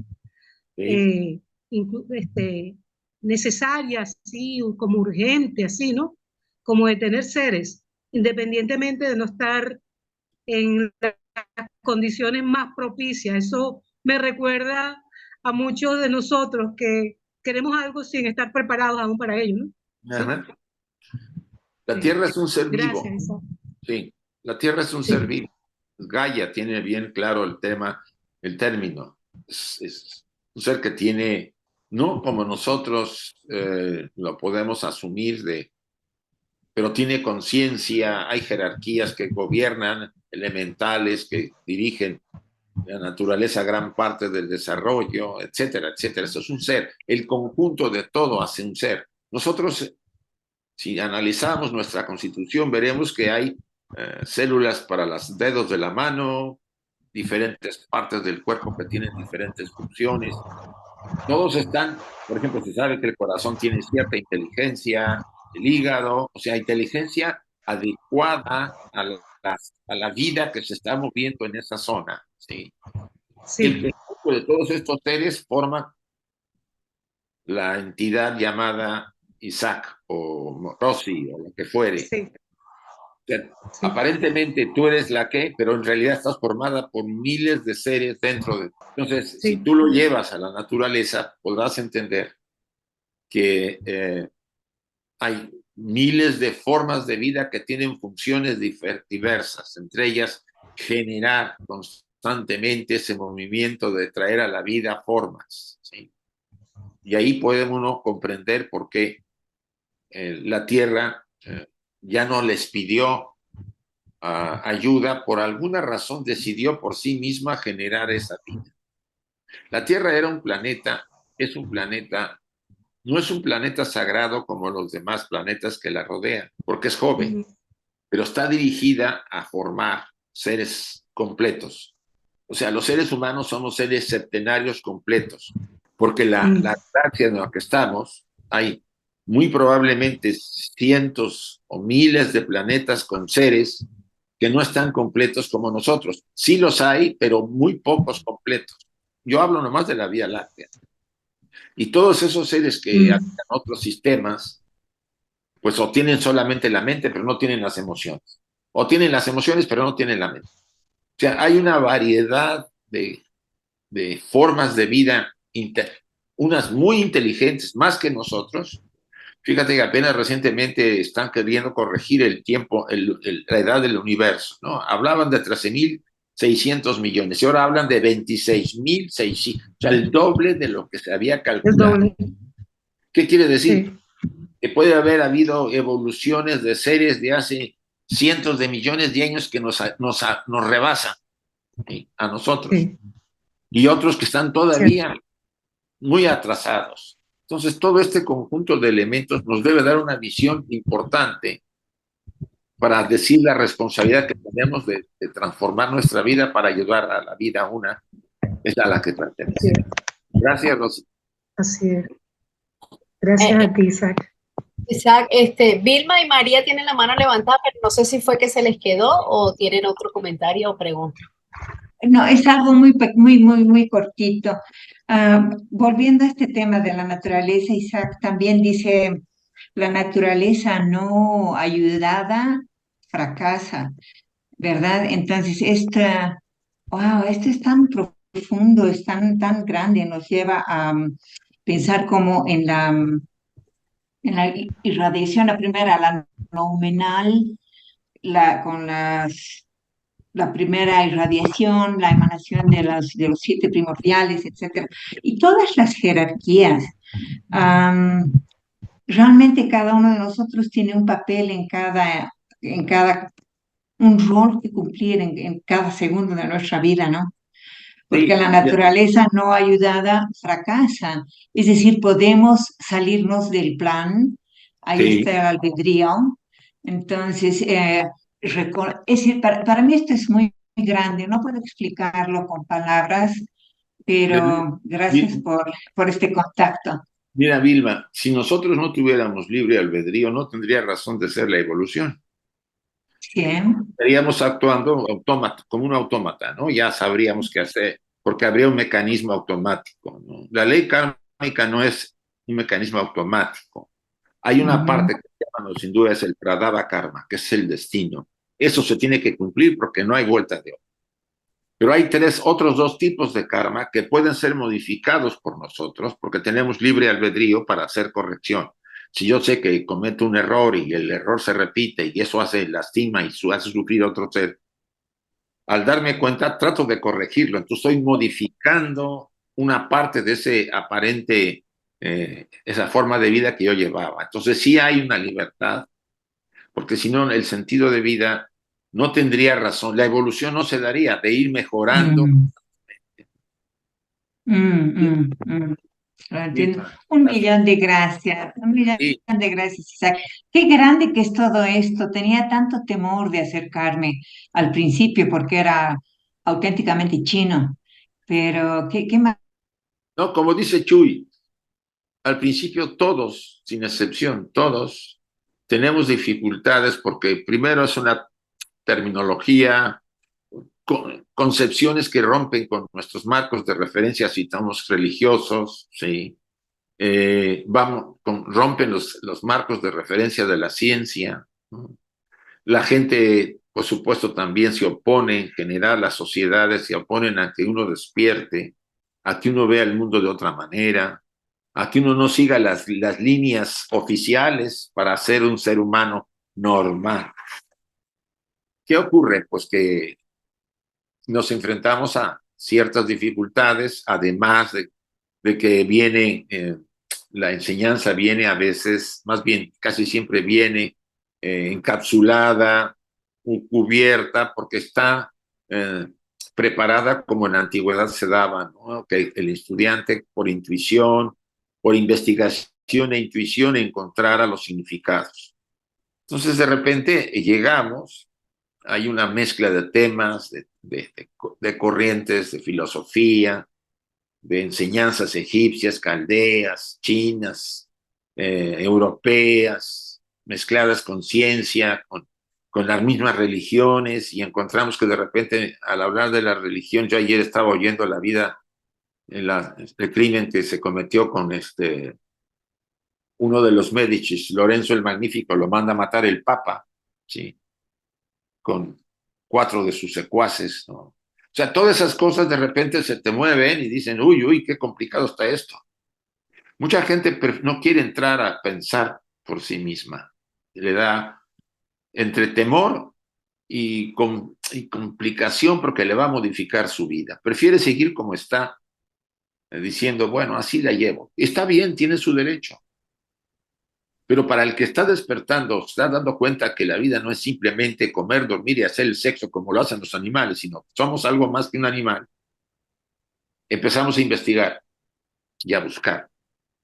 sí, eh, necesaria, así, como urgente, así, ¿no? Como de tener seres, independientemente de no estar en las condiciones más propicias. Eso me recuerda a muchos de nosotros que queremos algo sin estar preparados aún para ello, ¿no? Sí, ajá. La sí. Tierra es un ser vivo, Gracias, Isaac. sí, la Tierra es un ser Sí, vivo. Gaia tiene bien claro el tema, el término. Es un ser que tiene, no como nosotros lo podemos asumir pero tiene conciencia, hay jerarquías que gobiernan, elementales que dirigen la naturaleza gran parte del desarrollo, etcétera, etcétera. Eso es un ser. El conjunto de todo hace un ser. Nosotros, si analizamos nuestra constitución, veremos que hay células para los dedos de la mano, diferentes partes del cuerpo que tienen diferentes funciones. Todos están, por ejemplo, se sabe que el corazón tiene cierta inteligencia, el hígado, o sea, inteligencia adecuada a la vida que se está moviendo en esa zona, ¿sí? Y el sí, conjunto de todos estos seres forma la entidad llamada Isaac o Rosy o lo que fuere. sí, O sea, sí, aparentemente tú eres la que, pero en realidad estás formada por miles de seres dentro de ti. Entonces, si sí. tú lo llevas a la naturaleza, podrás entender que hay miles de formas de vida que tienen funciones diversas, entre ellas generar constantemente ese movimiento de traer a la vida formas, ¿sí? Y ahí puede uno comprender por qué la Tierra ya no les pidió ayuda, por alguna razón decidió por sí misma generar esa vida. La Tierra era un planeta, es un planeta, no es un planeta sagrado como los demás planetas que la rodean, porque es joven, Ujú. pero está dirigida a formar seres completos. O sea, los seres humanos somos seres septenarios completos, porque Mm. la galaxia en la que estamos, hay muy probablemente cientos o miles de planetas con seres que no están completos como nosotros. Sí los hay, pero muy pocos completos. Yo hablo nomás de la Vía Láctea. Y todos esos seres que Mm. habitan otros sistemas, pues o tienen solamente la mente, pero no tienen las emociones. O tienen las emociones, pero no tienen la mente. O sea, hay una variedad de formas de vida, unas muy inteligentes, más que nosotros. Fíjate que apenas recientemente están queriendo corregir el tiempo, la edad del universo, ¿no? Hablaban de 13.600 millones y ahora hablan de 26.600, o sea, el doble de lo que se había El calculado. doble. ¿Qué quiere decir? Sí, Que puede haber habido evoluciones de seres de hace cientos de millones de años que nos rebasan, ¿sí? A nosotros, sí, y otros que están cierto. todavía muy atrasados. Entonces, todo este conjunto de elementos nos debe dar una visión importante para decir la responsabilidad que tenemos de transformar nuestra vida para ayudar a la vida una, es a la que Sí, pertenece. Gracias, Rosy. así es. Eh, Gracias eh, a ti, Isaac. Isaac, Vilma y María tienen la mano levantada, pero no sé si fue que se les quedó o tienen otro comentario o pregunta. No, es algo muy cortito. Volviendo a este tema de la naturaleza, Isaac también dice, la naturaleza no ayudada fracasa, ¿verdad? Entonces, wow, esto es tan profundo, es tan grande, nos lleva a pensar como en la irradiación, la primera, la noumenal, con la primera irradiación, la emanación de los siete primordiales, etcétera, y todas las jerarquías. Am, Realmente cada uno de nosotros tiene un papel un rol que cumplir en cada segundo de nuestra vida, ¿no? Porque Sí, la naturaleza no ayudada fracasa. Es decir, podemos salirnos del plan, ahí está sí. el albedrío. Entonces, es decir, para mí esto es muy grande, no puedo explicarlo con palabras, pero gracias Vi- por este contacto. Mira, Vilma, si nosotros no tuviéramos libre albedrío, no tendría razón de ser la evolución. ¿Sí? Estaríamos actuando como un autómata, ¿no? Ya sabríamos qué hacer, porque habría un mecanismo automático, ¿no? La ley kármica no es un mecanismo automático. Hay una Ujú. parte que llamamos, sin duda, es el pradava karma, que es el destino. Eso se tiene que cumplir porque no hay vuelta de hoja. Pero hay otros dos tipos de karma que pueden ser modificados por nosotros porque tenemos libre albedrío para hacer corrección. Si yo sé que cometo un error y el error se repite y eso lastima y hace sufrir a otro ser, al darme cuenta trato de corregirlo. Entonces estoy modificando una parte de ese aparente, esa forma de vida que yo llevaba. Entonces sí hay una libertad, porque si no el sentido de vida no tendría razón. La evolución no se daría de ir mejorando. Mm, mm. Lo entiendo. Un millón de gracias, un millón Sí, de gracias, Isaac. Qué grande que es todo esto. Tenía tanto temor de acercarme al principio porque era auténticamente chino, pero qué más. no, como dice Chuy, al principio todos, sin excepción, todos tenemos dificultades porque primero es una terminología, concepciones que rompen con nuestros marcos de referencia si estamos religiosos, ¿sí? Rompen los marcos de referencia de la ciencia, ¿no? La gente, por supuesto, también se opone, en general, las sociedades se oponen a que uno despierte, a que uno vea el mundo de otra manera, a que uno no siga las líneas oficiales para ser un ser humano normal. ¿Qué ocurre? Pues que nos enfrentamos a ciertas dificultades, además de que viene, la enseñanza viene a veces, más bien casi siempre viene encapsulada, cubierta, porque está eh, preparada como en la antigüedad se daba, ¿no? Que el estudiante por intuición, por investigación e intuición encontrara los significados. Entonces de repente llegamos, hay una mezcla de temas, de corrientes, de filosofía, de enseñanzas egipcias, caldeas, chinas, europeas, mezcladas con ciencia, con las mismas religiones, y encontramos que de repente, al hablar de la religión, yo ayer estaba oyendo la vida, el crimen que se cometió con uno de los Médicis, Lorenzo el Magnífico, lo manda a matar el Papa, ¿sí? Con 4 de sus secuaces, ¿no? O sea, todas esas cosas de repente se te mueven y dicen, uy, qué complicado está esto. Mucha gente no quiere entrar a pensar por sí misma. Le da entre temor y complicación porque le va a modificar su vida. Prefiere seguir como está, diciendo, bueno, así la llevo. Está bien, tiene su derecho. Pero para el que está despertando, se está dando cuenta que la vida no es simplemente comer, dormir y hacer el sexo como lo hacen los animales, sino que somos algo más que un animal, empezamos a investigar y a buscar.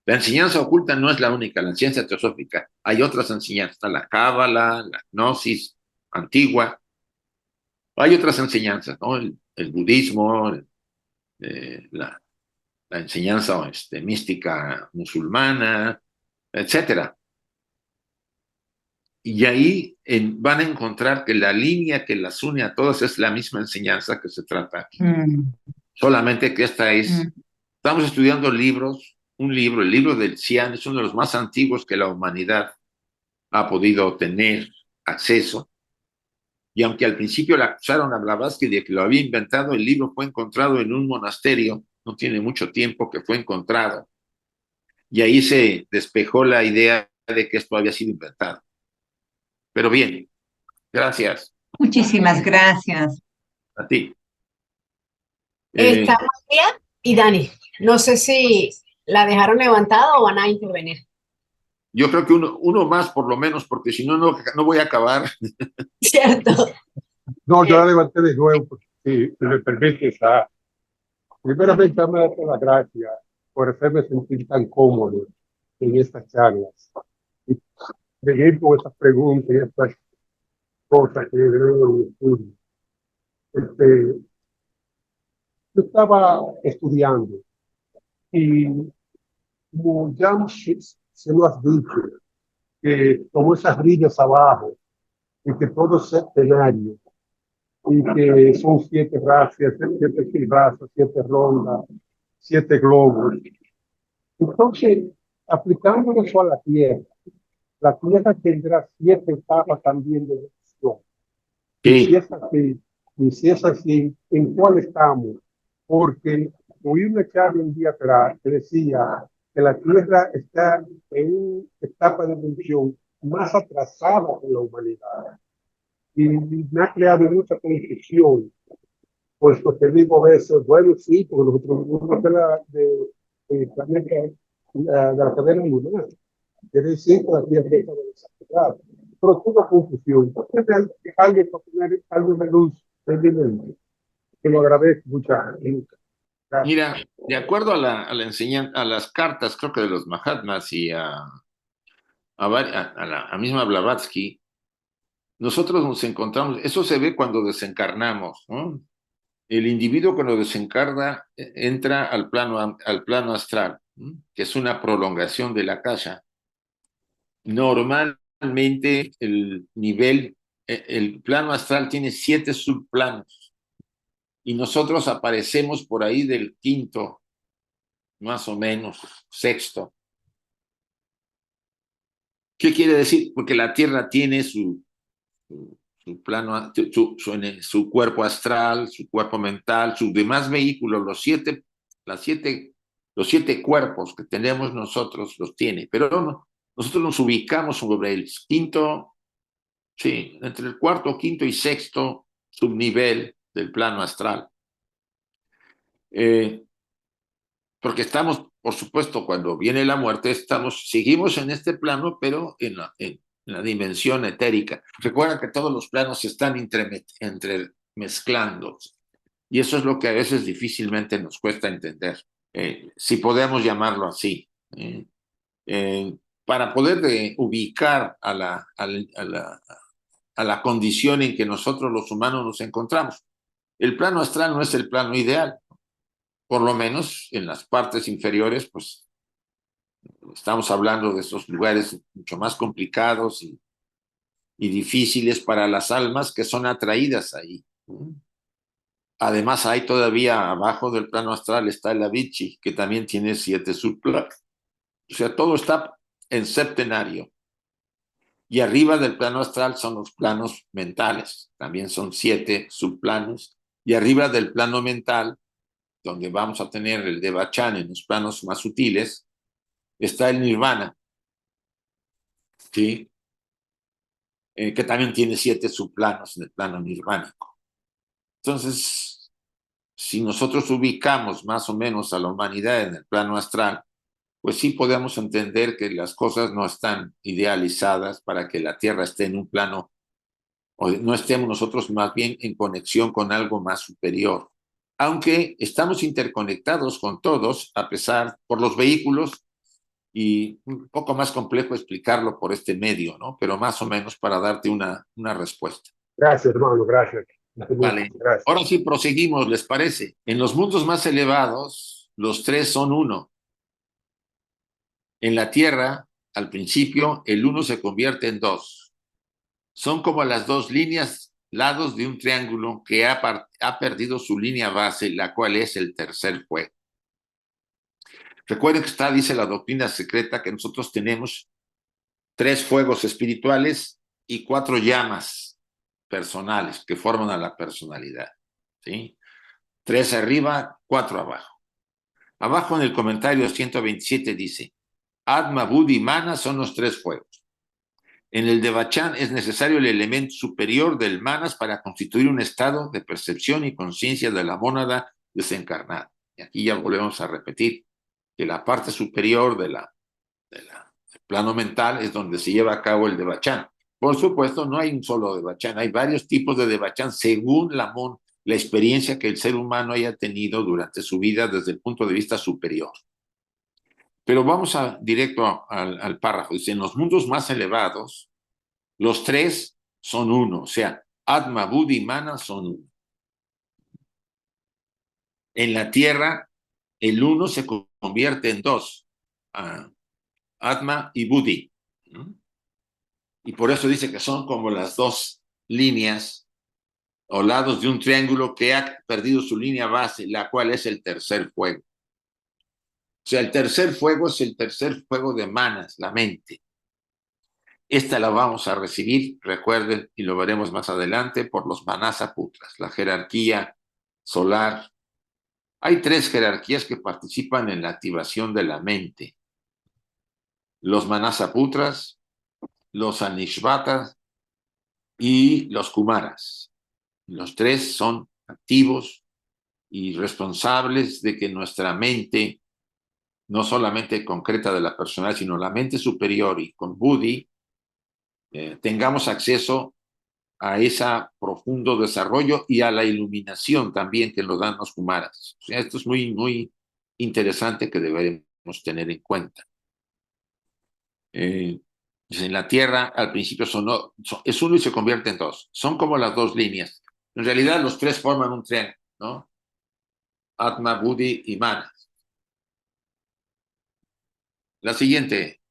La enseñanza oculta no es la única, la enseñanza teosófica. Hay otras enseñanzas, está la cábala, la gnosis antigua. Hay otras enseñanzas, ¿no? El budismo, la enseñanza mística musulmana, etcétera. Y ahí van a encontrar que la línea que las une a todas es la misma enseñanza que se trata aquí. Solamente que esta es, estamos estudiando libros, un libro, el libro del Xi'an es uno de los más antiguos que la humanidad ha podido tener acceso. Y aunque al principio le acusaron a Blavatsky de que lo había inventado, el libro fue encontrado en un monasterio, no tiene mucho tiempo que fue encontrado. Y ahí se despejó la idea de que esto había sido inventado. Pero bien, gracias Muchísimas gracias. a ti. Está María y Dani. No sé si la dejaron levantada o van a intervenir. Yo creo que uno más por lo menos, porque si no, no voy a acabar. Cierto. No, yo la levanté de nuevo, porque si me permite, primeramente, dame darte las gracias por hacerme sentir tan cómodo en estas charlas. Y venir con estas preguntas y estas cosas que veo en el estudio. Yo estaba estudiando y como ya se lo has dicho, que como esas brillas abajo y que todo es escenario y que son 7 razas, 7 razas, 7 rondas, 7 globos. Entonces, aplicando eso a la Tierra tendrá 7 etapas también de evolución. Sí. Y si es así, ¿en cuál estamos? Porque oí una charla un día atrás que decía que la Tierra está en una etapa de evolución más atrasada que la humanidad. Y me ha creado mucha confusión, puesto que digo a veces, bueno, sí, porque nosotros venimos de planeta, de la cadena lunar. Quiere decir que la Tierra está desarrollada. Pero tuvo confusión. Entonces, alguien para poner algo de luz en mi mente, que lo agradezco mucho. Mira, de acuerdo a la enseñanza, a las cartas, creo que de los Mahatmas y a misma Blavatsky, nosotros nos encontramos, eso se ve cuando desencarnamos, ¿no? El individuo cuando desencarna entra al plano astral, ¿no? Que es una prolongación de la casa. Normalmente el plano astral tiene 7 subplanos y nosotros aparecemos por ahí del quinto, más o menos, sexto. ¿Qué quiere decir? Porque la Tierra tiene su plano, su cuerpo astral, su cuerpo mental, sus demás vehículos, los 7 cuerpos que tenemos nosotros los tiene, pero no, nosotros nos ubicamos sobre el quinto, sí, entre el cuarto, quinto y sexto subnivel del plano astral. Porque estamos, por supuesto, cuando viene la muerte, seguimos en este plano, pero en la dimensión etérica. Recuerda que todos los planos se están entremezclando, y eso es lo que a veces difícilmente nos cuesta entender, si podemos llamarlo así. Para poder ubicar a la condición en que nosotros los humanos nos encontramos. El plano astral no es el plano ideal, por lo menos en las partes inferiores, pues estamos hablando de esos lugares mucho más complicados y difíciles para las almas que son atraídas ahí. Además, hay todavía abajo del plano astral está el Avicii, que también tiene 7 subplanos. O sea, todo está en septenario. Y arriba del plano astral son los planos mentales, también son 7 subplanos. Y arriba del plano mental, donde vamos a tener el Devachan en los planos más sutiles, está el Nirvana, ¿sí? Que también tiene 7 subplanos en el plano nirvánico. Entonces, si nosotros ubicamos más o menos a la humanidad en el plano astral, pues sí podemos entender que las cosas no están idealizadas para que la Tierra esté en un plano, o no estemos nosotros más bien en conexión con algo más superior. Aunque estamos interconectados con todos, a pesar por los vehículos, y un poco más complejo explicarlo por este medio, ¿no? Pero más o menos para darte una respuesta. Gracias, hermano, gracias. Vale. Gracias. Ahora sí proseguimos, ¿les parece? En los mundos más elevados, los 3 son 1. En la Tierra, al principio, el 1 se convierte en 2. Son como las dos líneas, lados de un triángulo que ha perdido su línea base, la cual es el tercer fuego. Recuerden que dice la doctrina secreta, que nosotros tenemos 3 fuegos espirituales y 4 llamas personales que forman a la personalidad, ¿sí? 3 arriba, 4 abajo. Abajo en el comentario 127 dice, Atma, Buddhi y Mana son los 3 fuegos. En el Devachan es necesario el elemento superior del Manas para constituir un estado de percepción y conciencia de la mónada desencarnada. Y aquí ya volvemos a repetir que la parte superior del plano mental es donde se lleva a cabo el Devachan. Por supuesto, no hay un solo Devachan, hay varios tipos de Devachan según la experiencia que el ser humano haya tenido durante su vida desde el punto de vista superior. Pero vamos directo al párrafo. Dice, en los mundos más elevados, los 3 son uno, o sea, Atma, Buddhi y Mana son uno. En la tierra, el uno se convierte en 2, Atma y Buddhi. Y por eso dice que son como las 2 líneas o lados de un triángulo que ha perdido su línea base, la cual es el tercer fuego. O sea, el tercer fuego es el tercer fuego de Manas, la mente. Esta la vamos a recibir, recuerden, y lo veremos más adelante, por los Manasa Putras, la jerarquía solar. Hay 3 jerarquías que participan en la activación de la mente. Los Manasa Putras, los Anishvatas y los Kumaras. Los 3 son activos y responsables de que nuestra mente, no solamente concreta de la personal, sino la mente superior y con Buddhi, tengamos acceso a ese profundo desarrollo y a la iluminación también que lo dan los Kumaras. O sea, esto es muy, muy interesante que deberemos tener en cuenta. En la Tierra, al principio es uno y se convierte en 2. Son como las 2 líneas. En realidad, los 3 forman un triángulo, ¿no? Atma, Buddhi y Mana. La siguiente.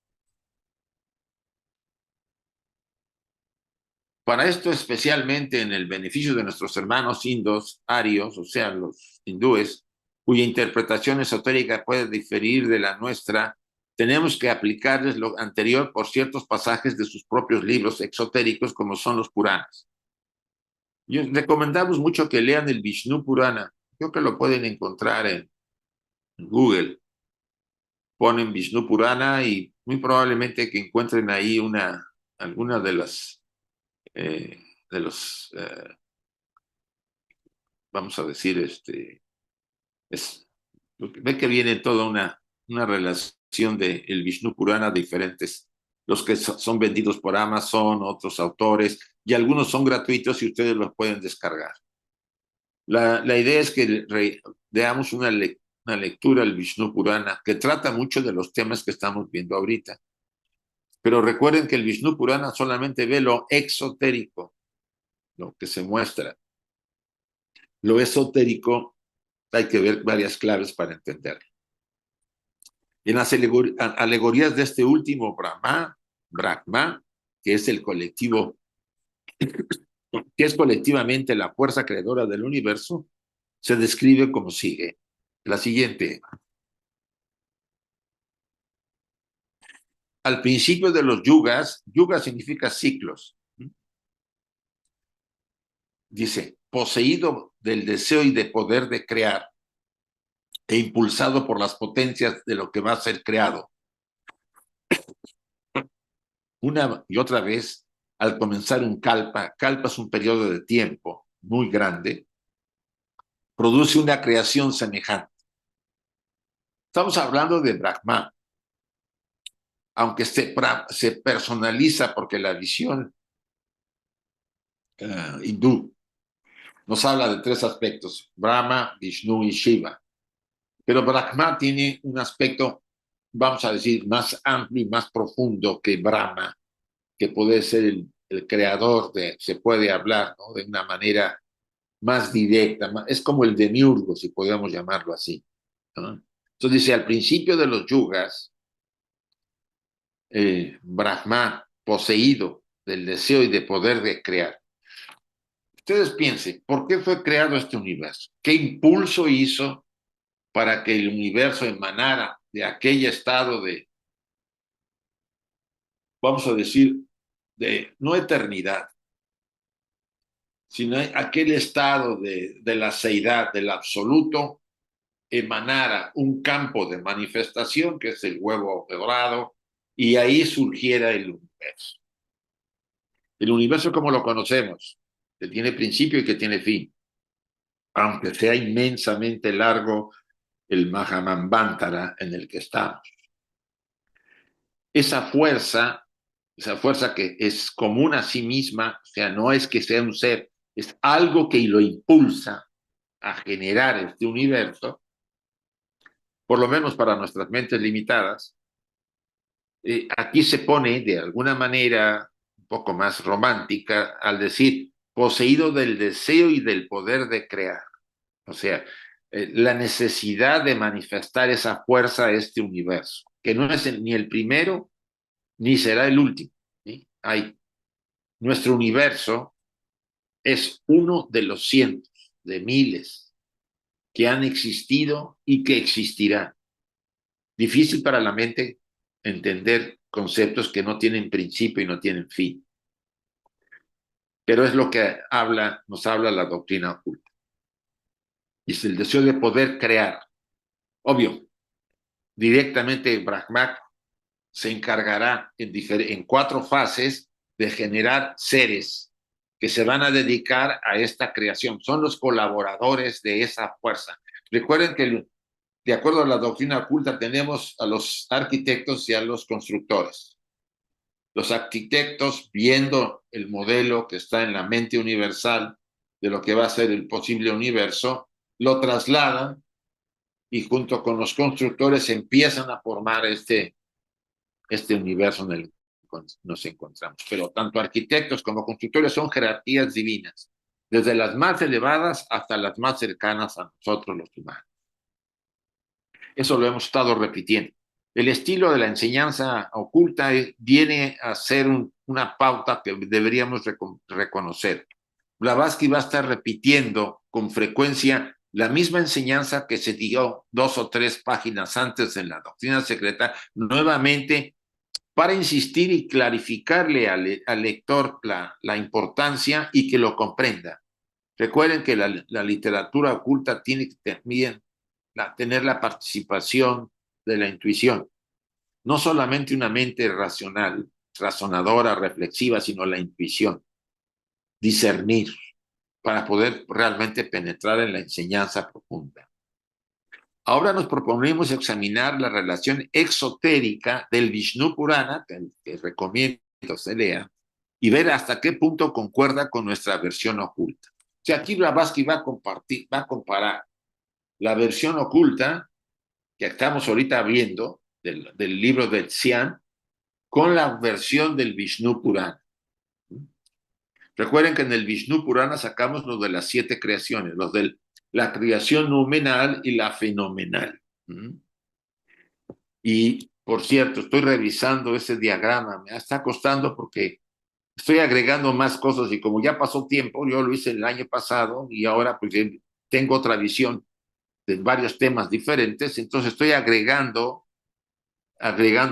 Para esto, especialmente en el beneficio de nuestros hermanos indos, arios, o sea, los hindúes, cuya interpretación esotérica puede diferir de la nuestra, tenemos que aplicarles lo anterior por ciertos pasajes de sus propios libros exotéricos, como son los Puranas. Y recomendamos mucho que lean el Vishnu Purana. Creo que lo pueden encontrar en Google. Ponen Vishnu Purana y muy probablemente que encuentren ahí alguna de las vamos a decir, ve que viene toda una relación del Vishnu Purana diferentes, los que son vendidos por Amazon, otros autores, y algunos son gratuitos y ustedes los pueden descargar. La idea es que veamos una lectura del Vishnu Purana que trata mucho de los temas que estamos viendo ahorita. Pero recuerden que el Vishnu Purana solamente ve lo exotérico, lo que se muestra. Lo esotérico hay que ver varias claves para entenderlo. En las alegorías de este último Brahma, que es el colectivo, que es colectivamente la fuerza creadora del universo, se describe como sigue. La siguiente. Al principio de los yugas, yuga significa ciclos. Dice, poseído del deseo y de poder de crear e impulsado por las potencias de lo que va a ser creado. Una y otra vez, al comenzar un kalpa es un periodo de tiempo muy grande, produce una creación semejante. Estamos hablando de Brahma, aunque se personaliza porque la visión hindú nos habla de 3 aspectos, Brahma, Vishnu y Shiva. Pero Brahma tiene un aspecto, vamos a decir, más amplio y más profundo que Brahma, que puede ser el creador se puede hablar, ¿no?, de una manera más directa, es como el demiurgo, si podemos llamarlo así, ¿no? Entonces dice, al principio de los yugas, Brahma, poseído del deseo y de poder de crear. Ustedes piensen, ¿por qué fue creado este universo? ¿Qué impulso hizo para que el universo emanara de aquel estado de, vamos a decir, de no eternidad, sino aquel estado de la seidad, del absoluto, emanara un campo de manifestación, que es el huevo dorado, y ahí surgiera el universo? El universo como lo conocemos, que tiene principio y que tiene fin, aunque sea inmensamente largo el Mahamambantara en el que estamos. Esa fuerza que es común a sí misma, o sea, no es que sea un ser, es algo que lo impulsa a generar este universo, por lo menos para nuestras mentes limitadas. Aquí se pone de alguna manera un poco más romántica al decir poseído del deseo y del poder de crear. O sea, la necesidad de manifestar esa fuerza a este universo, que no es ni el primero ni será el último, ¿sí? Nuestro universo es uno de los cientos, de miles, que han existido y que existirán. Difícil para la mente entender conceptos que no tienen principio y no tienen fin. Pero es lo que nos habla la doctrina oculta. Es el deseo de poder crear. Obvio, directamente Brahma se encargará en 4 fases de generar seres que se van a dedicar a esta creación. Son los colaboradores de esa fuerza. Recuerden que, de acuerdo a la doctrina oculta, tenemos a los arquitectos y a los constructores. Los arquitectos, viendo el modelo que está en la mente universal de lo que va a ser el posible universo, lo trasladan y junto con los constructores empiezan a formar este universo en el que nos encontramos. Pero tanto arquitectos como constructores son jerarquías divinas, desde las más elevadas hasta las más cercanas a nosotros los humanos. Eso lo hemos estado repitiendo. El estilo de la enseñanza oculta viene a ser una pauta que deberíamos reconocer. Blavatsky va a estar repitiendo con frecuencia la misma enseñanza que se dio 2 o 3 páginas antes en la doctrina secreta, nuevamente para insistir y clarificarle al lector la importancia y que lo comprenda. Recuerden que la literatura oculta tiene que también tener la participación de la intuición. No solamente una mente racional, razonadora, reflexiva, sino la intuición. Discernir para poder realmente penetrar en la enseñanza profunda. Ahora nos proponemos examinar la relación exotérica del Vishnu Purana, que recomiendo se lea, y ver hasta qué punto concuerda con nuestra versión oculta. O sea, aquí Blavatsky va a comparar la versión oculta que estamos ahorita viendo del libro de Xian con la versión del Vishnu Purana. Recuerden que en el Vishnu Purana sacamos los de las 7 creaciones, los de la creación noumenal y la fenomenal. Y, por cierto, estoy revisando ese diagrama, me está costando porque estoy agregando más cosas y como ya pasó tiempo, yo lo hice el año pasado y ahora pues tengo otra visión de varios temas diferentes, entonces estoy agregando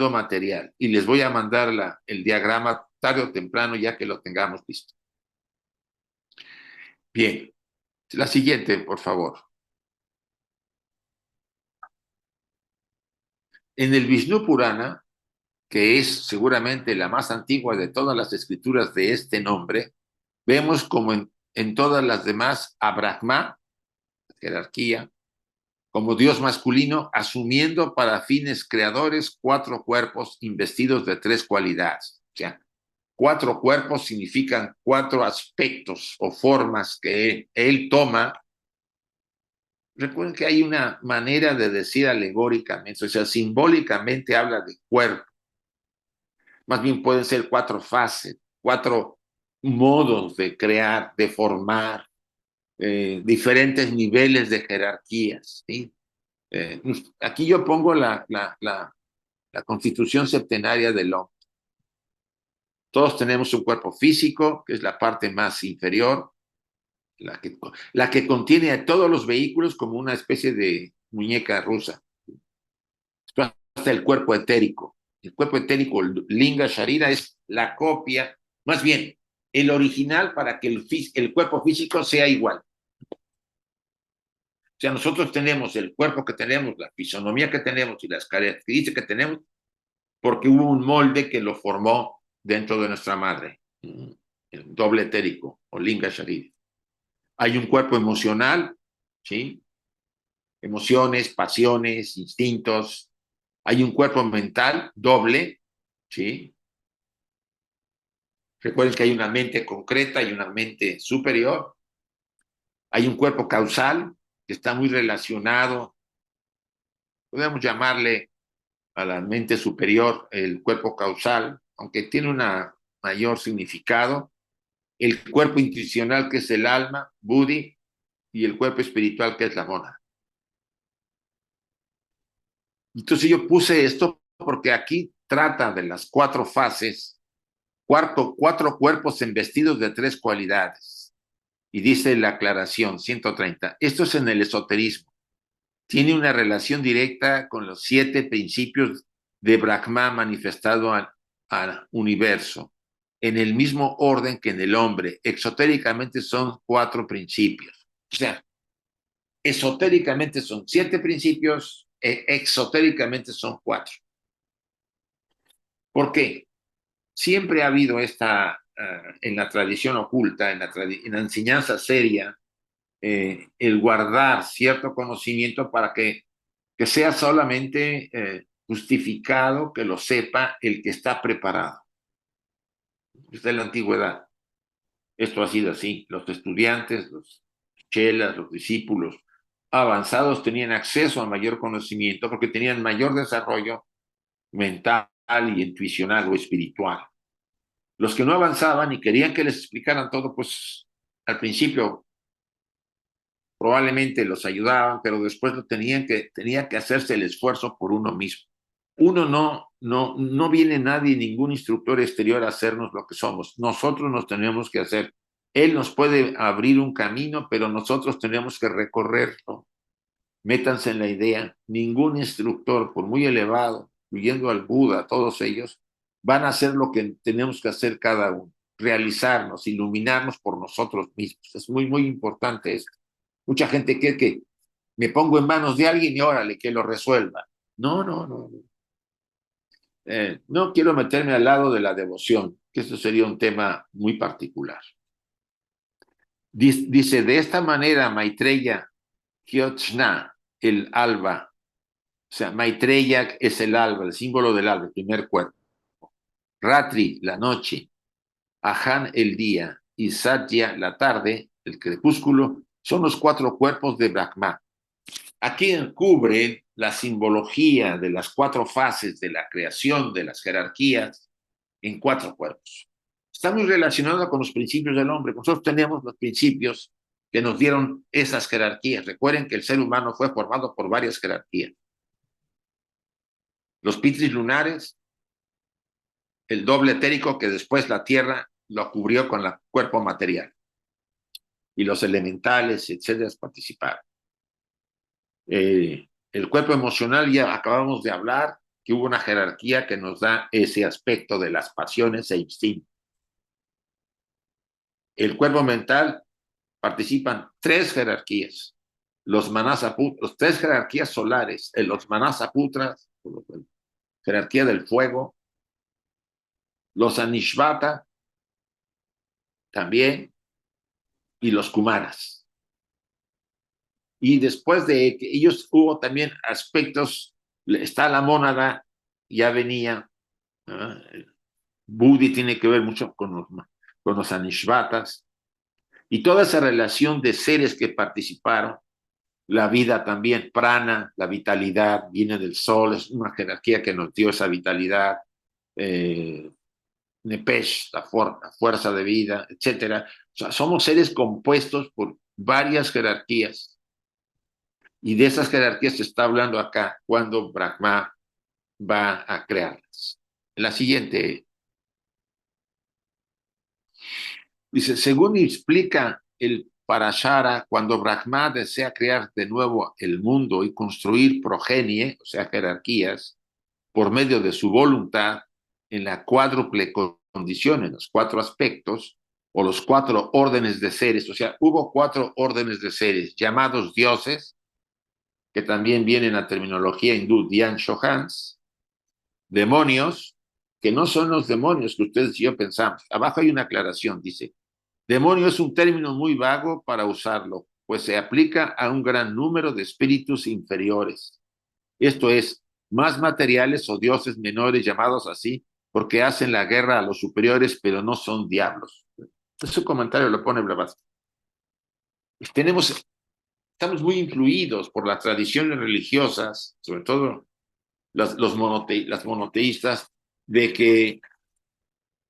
material y les voy a mandar el diagrama tarde o temprano ya que lo tengamos listo. Bien, la siguiente, por favor. En el Vishnu Purana, que es seguramente la más antigua de todas las escrituras de este nombre, vemos como en todas las demás a Brahma, jerarquía, como Dios masculino, asumiendo para fines creadores 4 cuerpos investidos de 3 cualidades. O sea, 4 cuerpos significan 4 aspectos o formas que él toma. Recuerden que hay una manera de decir alegóricamente, o sea, simbólicamente habla de cuerpo. Más bien pueden ser 4 fases, 4 modos de crear, de formar, diferentes niveles de jerarquías, ¿sí? Aquí yo pongo la constitución septenaria del hombre. Todos tenemos un cuerpo físico, que es la parte más inferior, la que contiene a todos los vehículos como una especie de muñeca rusa. Después está el cuerpo etérico. El cuerpo etérico, el Linga Sharira, es la copia, más bien, el original para que el cuerpo físico sea igual. O sea, nosotros tenemos el cuerpo que tenemos, la fisonomía que tenemos y las características que tenemos, porque hubo un molde que lo formó dentro de nuestra madre, el doble etérico o Linga Sharira. Hay un cuerpo emocional, ¿sí? Emociones, pasiones, instintos. Hay un cuerpo mental doble, ¿sí? Recuerden que hay una mente concreta y una mente superior. Hay un cuerpo causal que está muy relacionado, podemos llamarle a la mente superior el cuerpo causal, aunque tiene un mayor significado. El cuerpo intuicional, que es el alma, Buddhi, y el cuerpo espiritual, que es la mona. Entonces yo puse esto porque aquí trata de las 4 fases, 4 cuerpos investidos de 3 cualidades. Y dice la aclaración 130, esto es en el esoterismo. Tiene una relación directa con los 7 principios de Brahma manifestado al universo, en el mismo orden que en el hombre. Exotéricamente son 4 principios. O sea, esotéricamente son 7 principios, exotéricamente son 4. ¿Por qué? Siempre ha habido esta, en la tradición oculta, en la enseñanza seria, el guardar cierto conocimiento para que sea solamente justificado, que lo sepa el que está preparado. Desde la antigüedad. Esto ha sido así. Los estudiantes, los chelas, los discípulos avanzados tenían acceso a mayor conocimiento porque tenían mayor desarrollo mental y intuicional o espiritual. Los que no avanzaban y querían que les explicaran todo, pues al principio probablemente los ayudaban, pero después tenía que hacerse el esfuerzo por uno mismo. Uno no viene nadie, ningún instructor exterior a hacernos lo que somos. Nosotros nos tenemos que hacer. Él nos puede abrir un camino, pero nosotros tenemos que recorrerlo. Métanse en la idea, ningún instructor, por muy elevado, incluyendo al Buda, todos ellos, van a hacer lo que tenemos que hacer cada uno, realizarnos, iluminarnos por nosotros mismos. Es muy, muy importante esto. Mucha gente cree que me pongo en manos de alguien y órale, que lo resuelva. No, no, no. No quiero meterme al lado de la devoción, que eso sería un tema muy particular. Dice, de esta manera Maitreya Kyochna, el alba, o sea, Maitreya es el alba, el símbolo del alba, el primer cuerpo. Ratri, la noche. Ahan, el día. Y Satya, la tarde, el crepúsculo, son los 4 cuerpos de Brahma. Aquí cubre la simbología de las 4 fases de la creación de las jerarquías en 4 cuerpos. Está muy relacionado con los principios del hombre. Nosotros tenemos los principios que nos dieron esas jerarquías. Recuerden que el ser humano fue formado por varias jerarquías. Los pitris lunares, el doble etérico que después la Tierra lo cubrió con el cuerpo material. Y los elementales, etcétera, participaron. El cuerpo emocional, ya acabamos de hablar, que hubo una jerarquía que nos da ese aspecto de las pasiones e instintos. El cuerpo mental participan 3 jerarquías, los manasaputras, 3 jerarquías solares, los manasaputras, jerarquía del fuego, los anishvata también, y los kumaras. Y después de que ellos hubo también aspectos, está la mónada, ya venía, Buddhi tiene que ver mucho con los anishvatas, y toda esa relación de seres que participaron, la vida también, prana, la vitalidad, viene del sol, es una jerarquía que nos dio esa vitalidad, Nepesh, la fuerza de vida, etc. O sea, somos seres compuestos por varias jerarquías, y de esas jerarquías se está hablando acá cuando Brahma va a crearlas. En la siguiente. Dice, según explica el Parashara, cuando Brahma desea crear de nuevo el mundo y construir progenie, o sea, jerarquías, por medio de su voluntad, en la cuádruple condición, en los 4 aspectos, o los 4 órdenes de seres, o sea, hubo 4 órdenes de seres llamados dioses, que también vienen a terminología hindú, Dhyan Shohans, demonios, que no son los demonios que ustedes y yo pensamos. Abajo hay una aclaración, dice, demonio es un término muy vago para usarlo, pues se aplica a un gran número de espíritus inferiores. Esto es, más materiales o dioses menores llamados así, porque hacen la guerra a los superiores, pero no son diablos. Ese comentario lo pone Blavatsky. Estamos muy influidos por las tradiciones religiosas, sobre todo las monoteístas, de que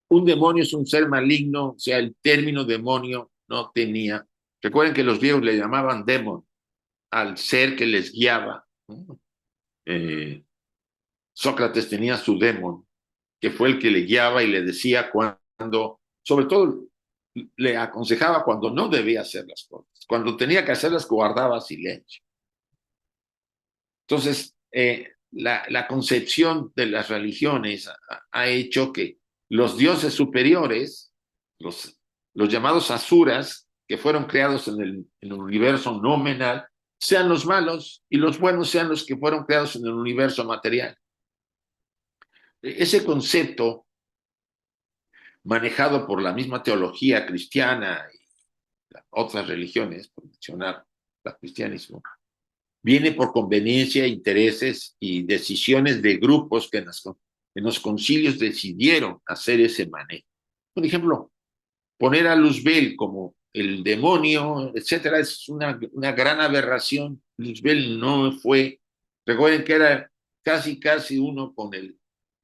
un demonio es un ser maligno, o sea, el término demonio no tenía. Recuerden que los griegos le llamaban demon al ser que les guiaba, ¿no? Sócrates tenía su demon, que fue el que le guiaba y le decía cuando, sobre todo le aconsejaba cuando no debía hacer las cosas. Cuando tenía que hacerlas, guardaba silencio. Entonces, la concepción de las religiones ha hecho que los dioses superiores, los llamados asuras, que fueron creados en el universo nominal, sean los malos y los buenos sean los que fueron creados en el universo material. Ese concepto, manejado por la misma teología cristiana y otras religiones, por mencionar el cristianismo, viene por conveniencia, intereses y decisiones de grupos que en los concilios decidieron hacer ese manejo. Por ejemplo, poner a Luzbel como el demonio, etcétera, es una gran aberración. Luzbel no fue, recuerden que era casi uno con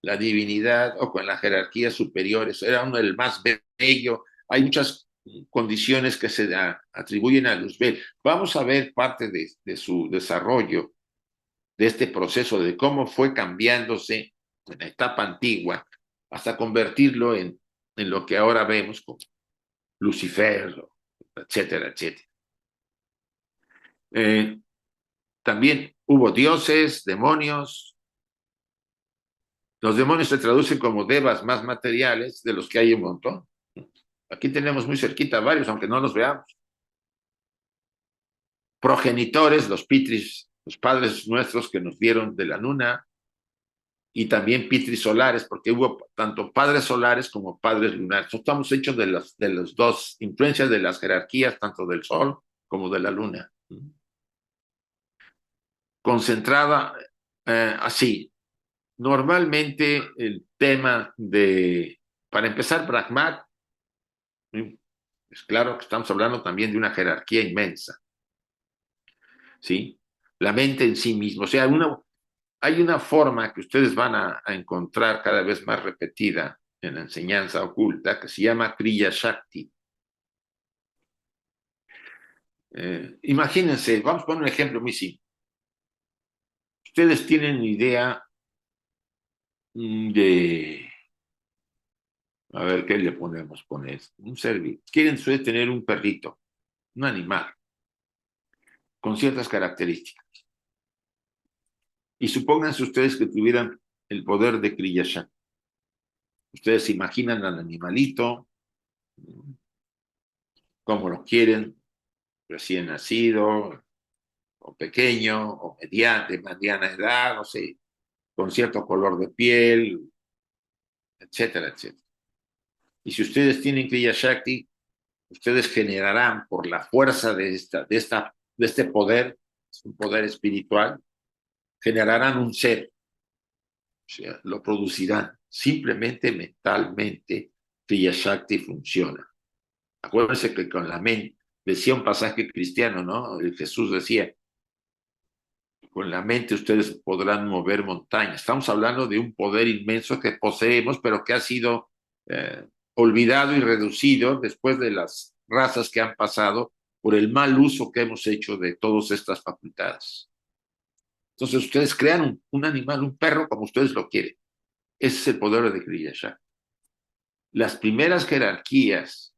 la divinidad o con la jerarquía superiores, era uno del más bello. Hay muchas condiciones que se atribuyen a Luzbel. Vamos a ver parte de su desarrollo, de este proceso, de cómo fue cambiándose en la etapa antigua hasta convertirlo en lo que ahora vemos como Lucifer, etcétera, etcétera. También hubo dioses, demonios. Los demonios se traducen como devas más materiales, de los que hay un montón. Aquí tenemos muy cerquita varios, aunque no los veamos. Progenitores, los pitris, los padres nuestros que nos dieron de la luna, y también pitris solares, porque hubo tanto padres solares como padres lunares. Estamos hechos de los dos influencias de las jerarquías, tanto del sol como de la luna. Concentrada así. Normalmente el tema para empezar, Brahma, es claro que estamos hablando también de una jerarquía inmensa, ¿sí? La mente en sí misma, o sea, hay una forma que ustedes van a encontrar cada vez más repetida en la enseñanza oculta que se llama Kriya Shakti. Imagínense, vamos a poner un ejemplo muy simple. Ustedes tienen idea de, a ver, ¿qué le podemos poner? Un ser vivo. Quieren ustedes tener un perrito, un animal, con ciertas características. Y supónganse ustedes que tuvieran el poder de Kriya Shakti. Ustedes se imaginan al animalito, cómo lo quieren, recién nacido, o pequeño, o de mediana edad, no sé, con cierto color de piel, etcétera, etcétera. Y si ustedes tienen Kriya Shakti, ustedes generarán por la fuerza de este poder, es un poder espiritual, generarán un ser, o sea, lo producirán simplemente mentalmente. Kriya Shakti funciona. Acuérdense que con la mente, decía un pasaje cristiano, ¿no? Jesús decía, con la mente ustedes podrán mover montañas. Estamos hablando de un poder inmenso que poseemos, pero que ha sido olvidado y reducido después de las razas que han pasado por el mal uso que hemos hecho de todas estas facultades. Entonces ustedes crean un animal, un perro, como ustedes lo quieren. Ese es el poder de Kriya Shakti. Las primeras jerarquías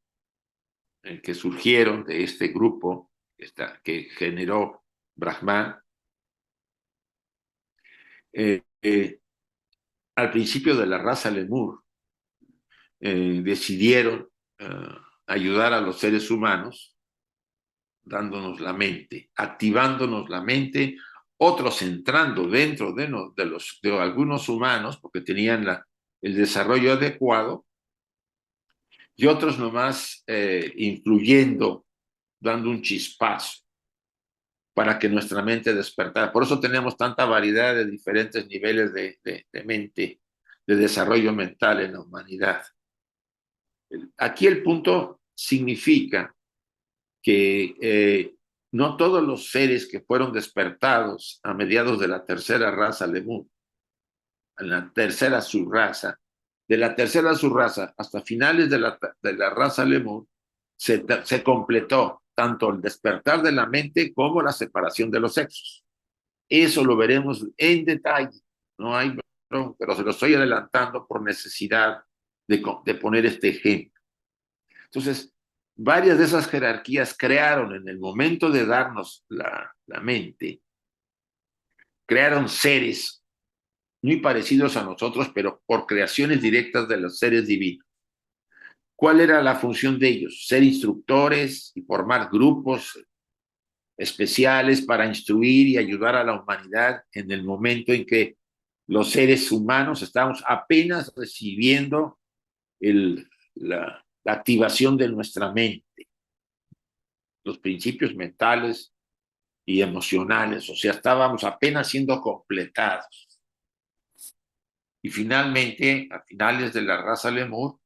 que surgieron de este grupo que generó Brahma, al principio de la raza Lemur, decidieron ayudar a los seres humanos dándonos la mente, activándonos la mente, otros entrando dentro de algunos humanos porque tenían el desarrollo adecuado, y otros nomás influyendo, dando un chispazo para que nuestra mente despertara. Por eso tenemos tanta variedad de diferentes niveles de mente, de desarrollo mental en la humanidad. Aquí el punto significa que no todos los seres que fueron despertados a mediados de la tercera raza Lemur, en la tercera subraza, de la tercera subraza hasta finales de la raza Lemur, se completó tanto el despertar de la mente como la separación de los sexos. Eso lo veremos en detalle, no hay, pero se lo estoy adelantando por necesidad de poner este ejemplo. Entonces, varias de esas jerarquías crearon en el momento de darnos la mente, crearon seres muy parecidos a nosotros, pero por creaciones directas de los seres divinos. ¿Cuál era la función de ellos? Ser instructores y formar grupos especiales para instruir y ayudar a la humanidad en el momento en que los seres humanos estamos apenas recibiendo la activación de nuestra mente, los principios mentales y emocionales, o sea, estábamos apenas siendo completados. Y finalmente, a finales de la raza Lemur,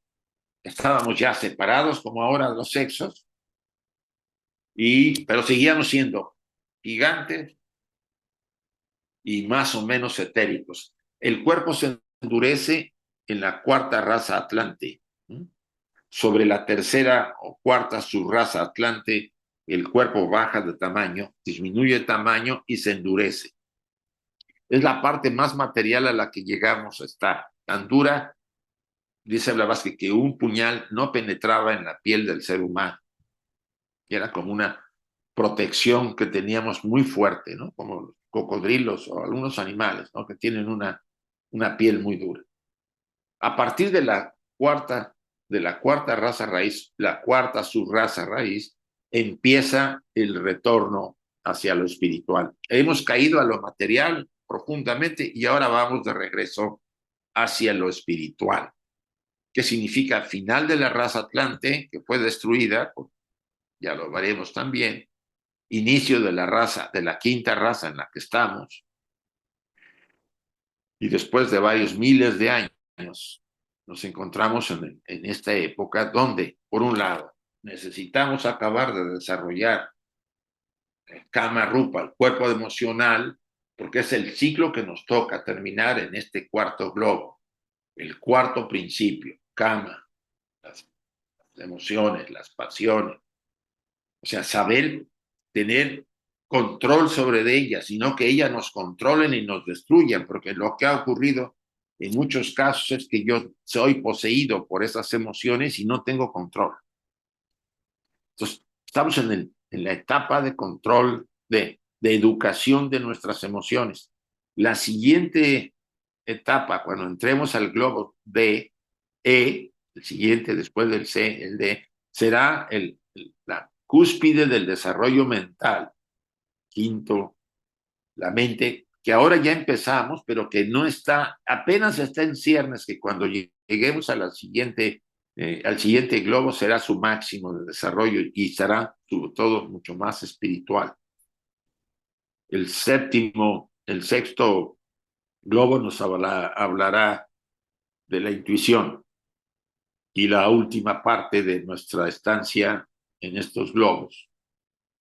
estábamos ya separados como ahora los sexos, pero seguíamos siendo gigantes y más o menos etéricos. El cuerpo se endurece en la cuarta raza Atlante. Sobre la tercera o cuarta subraza Atlante, el cuerpo baja de tamaño, disminuye de tamaño y se endurece. Es la parte más material a la que llegamos a estar. Tan dura, dice Blavatsky, que un puñal no penetraba en la piel del ser humano. Y era como una protección que teníamos muy fuerte, ¿no? Como los cocodrilos o algunos animales, ¿no? Que tienen una piel muy dura. A partir de la cuarta raza raíz, la cuarta subraza raíz, empieza el retorno hacia lo espiritual. Hemos caído a lo material profundamente y ahora vamos de regreso hacia lo espiritual, que significa final de la raza Atlante, que fue destruida, ya lo veremos también, inicio de la quinta raza en la que estamos, y después de varios miles de años, nos encontramos en esta época donde, por un lado, necesitamos acabar de desarrollar Kama Rupa, el cuerpo emocional, porque es el ciclo que nos toca terminar en este cuarto globo, el cuarto principio, Kama, las emociones, las pasiones. O sea, saber tener control sobre ellas, sino que ellas nos controlen y nos destruyan, porque lo que ha ocurrido en muchos casos es que yo soy poseído por esas emociones y no tengo control. Entonces, estamos en la etapa de control, de educación de nuestras emociones. La siguiente etapa, cuando entremos al globo D, el siguiente después del C, el D, será la cúspide del desarrollo mental. Quinto, la mente, que ahora ya empezamos, pero que no está, apenas está en ciernes, que cuando lleguemos a al siguiente globo será su máximo de desarrollo y será sobre todo mucho más espiritual. El sexto globo nos hablará de la intuición, y la última parte de nuestra estancia en estos globos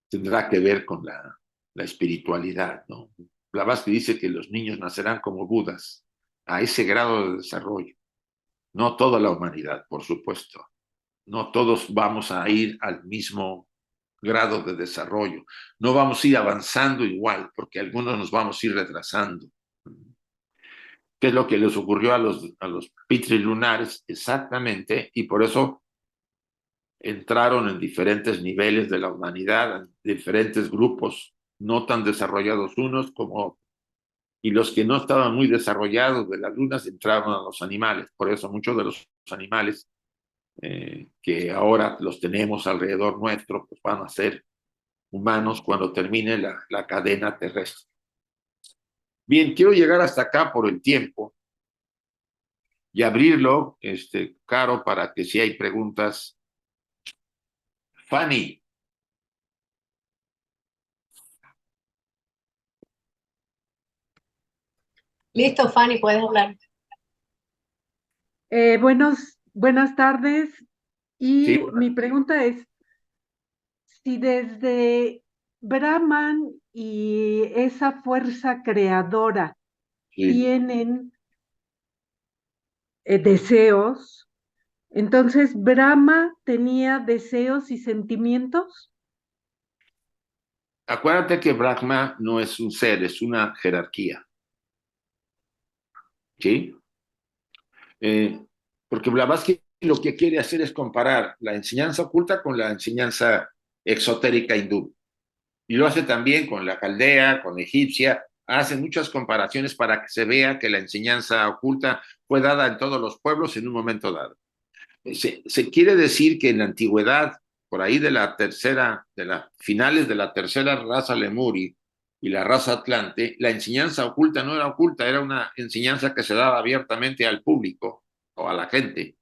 tendrá que ver con la espiritualidad, ¿no? Blavatsky dice que los niños nacerán como Budas, a ese grado de desarrollo. No toda la humanidad, por supuesto. No todos vamos a ir al mismo grado de desarrollo. No vamos a ir avanzando igual, porque algunos nos vamos a ir retrasando. ¿Qué es lo que les ocurrió a los pitrilunares? Exactamente, y por eso entraron en diferentes niveles de la humanidad, en diferentes grupos, no tan desarrollados unos como otros. Y los que no estaban muy desarrollados de las lunas entraron a los animales. Por eso muchos de los animales que ahora los tenemos alrededor nuestro, pues van a ser humanos cuando termine la cadena terrestre. Bien, quiero llegar hasta acá por el tiempo y abrirlo, Caro, para que si hay preguntas. Fanny. Listo, Fanny, puedes hablar. Buenas tardes. Sí, Y mi pregunta es, si desde Brahman y esa fuerza creadora sí. tienen deseos, entonces Brahma tenía deseos y sentimientos. Acuérdate que Brahma no es un ser, es una jerarquía. ¿Sí? Porque Blavatsky lo que quiere hacer es comparar la enseñanza oculta con la enseñanza exotérica hindú. Y lo hace también con la caldea, con la egipcia, hace muchas comparaciones para que se vea que la enseñanza oculta fue dada en todos los pueblos en un momento dado. Se quiere decir que en la antigüedad, por ahí de las finales de la tercera raza lemuri y la raza atlante, la enseñanza oculta no era oculta, era una enseñanza que se daba abiertamente al público o a la gente.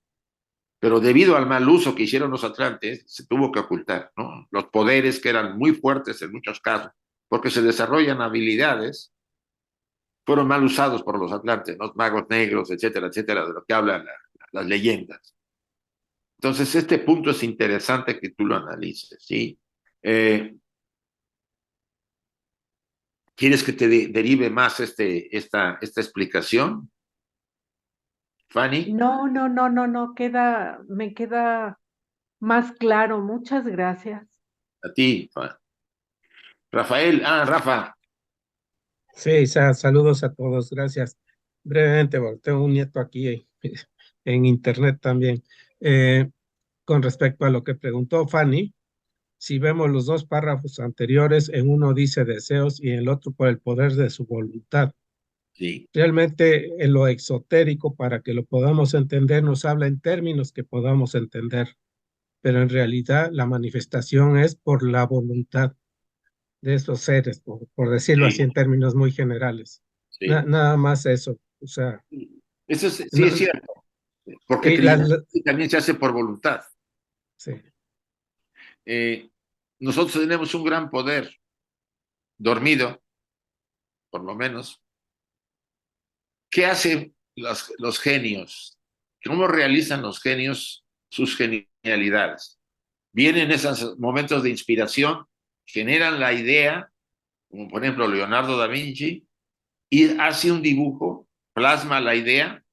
Pero debido al mal uso que hicieron los atlantes, se tuvo que ocultar, ¿no? Los poderes que eran muy fuertes en muchos casos, porque se desarrollan habilidades, fueron mal usados por los atlantes, los magos negros, etcétera, etcétera, de lo que hablan las leyendas. Entonces, este punto es interesante que tú lo analices, ¿sí? ¿Quieres que te derive más esta explicación, Fanny? No, me queda más claro. Muchas gracias. A ti, Rafael. Rafa. Sí, saludos a todos, gracias. Brevemente, bueno, tengo un nieto aquí en internet también. Eh, con respecto a lo que preguntó Fanny, si vemos los dos párrafos anteriores, en uno dice deseos y en el otro por el poder de su voluntad. Sí. Realmente en lo exotérico, para que lo podamos entender, nos habla en términos que podamos entender, pero en realidad la manifestación es por la voluntad de esos seres, por decirlo así Sí, en términos muy generales. sí. Nada más eso. O sea, Eso sí no, es cierto, porque y también se hace por voluntad. sí, Nosotros tenemos un gran poder dormido, por lo menos. ¿Qué hacen los genios? ¿Cómo realizan los genios sus genialidades? Vienen esos momentos de inspiración, generan la idea, como por ejemplo Leonardo da Vinci, y hace un dibujo, plasma la idea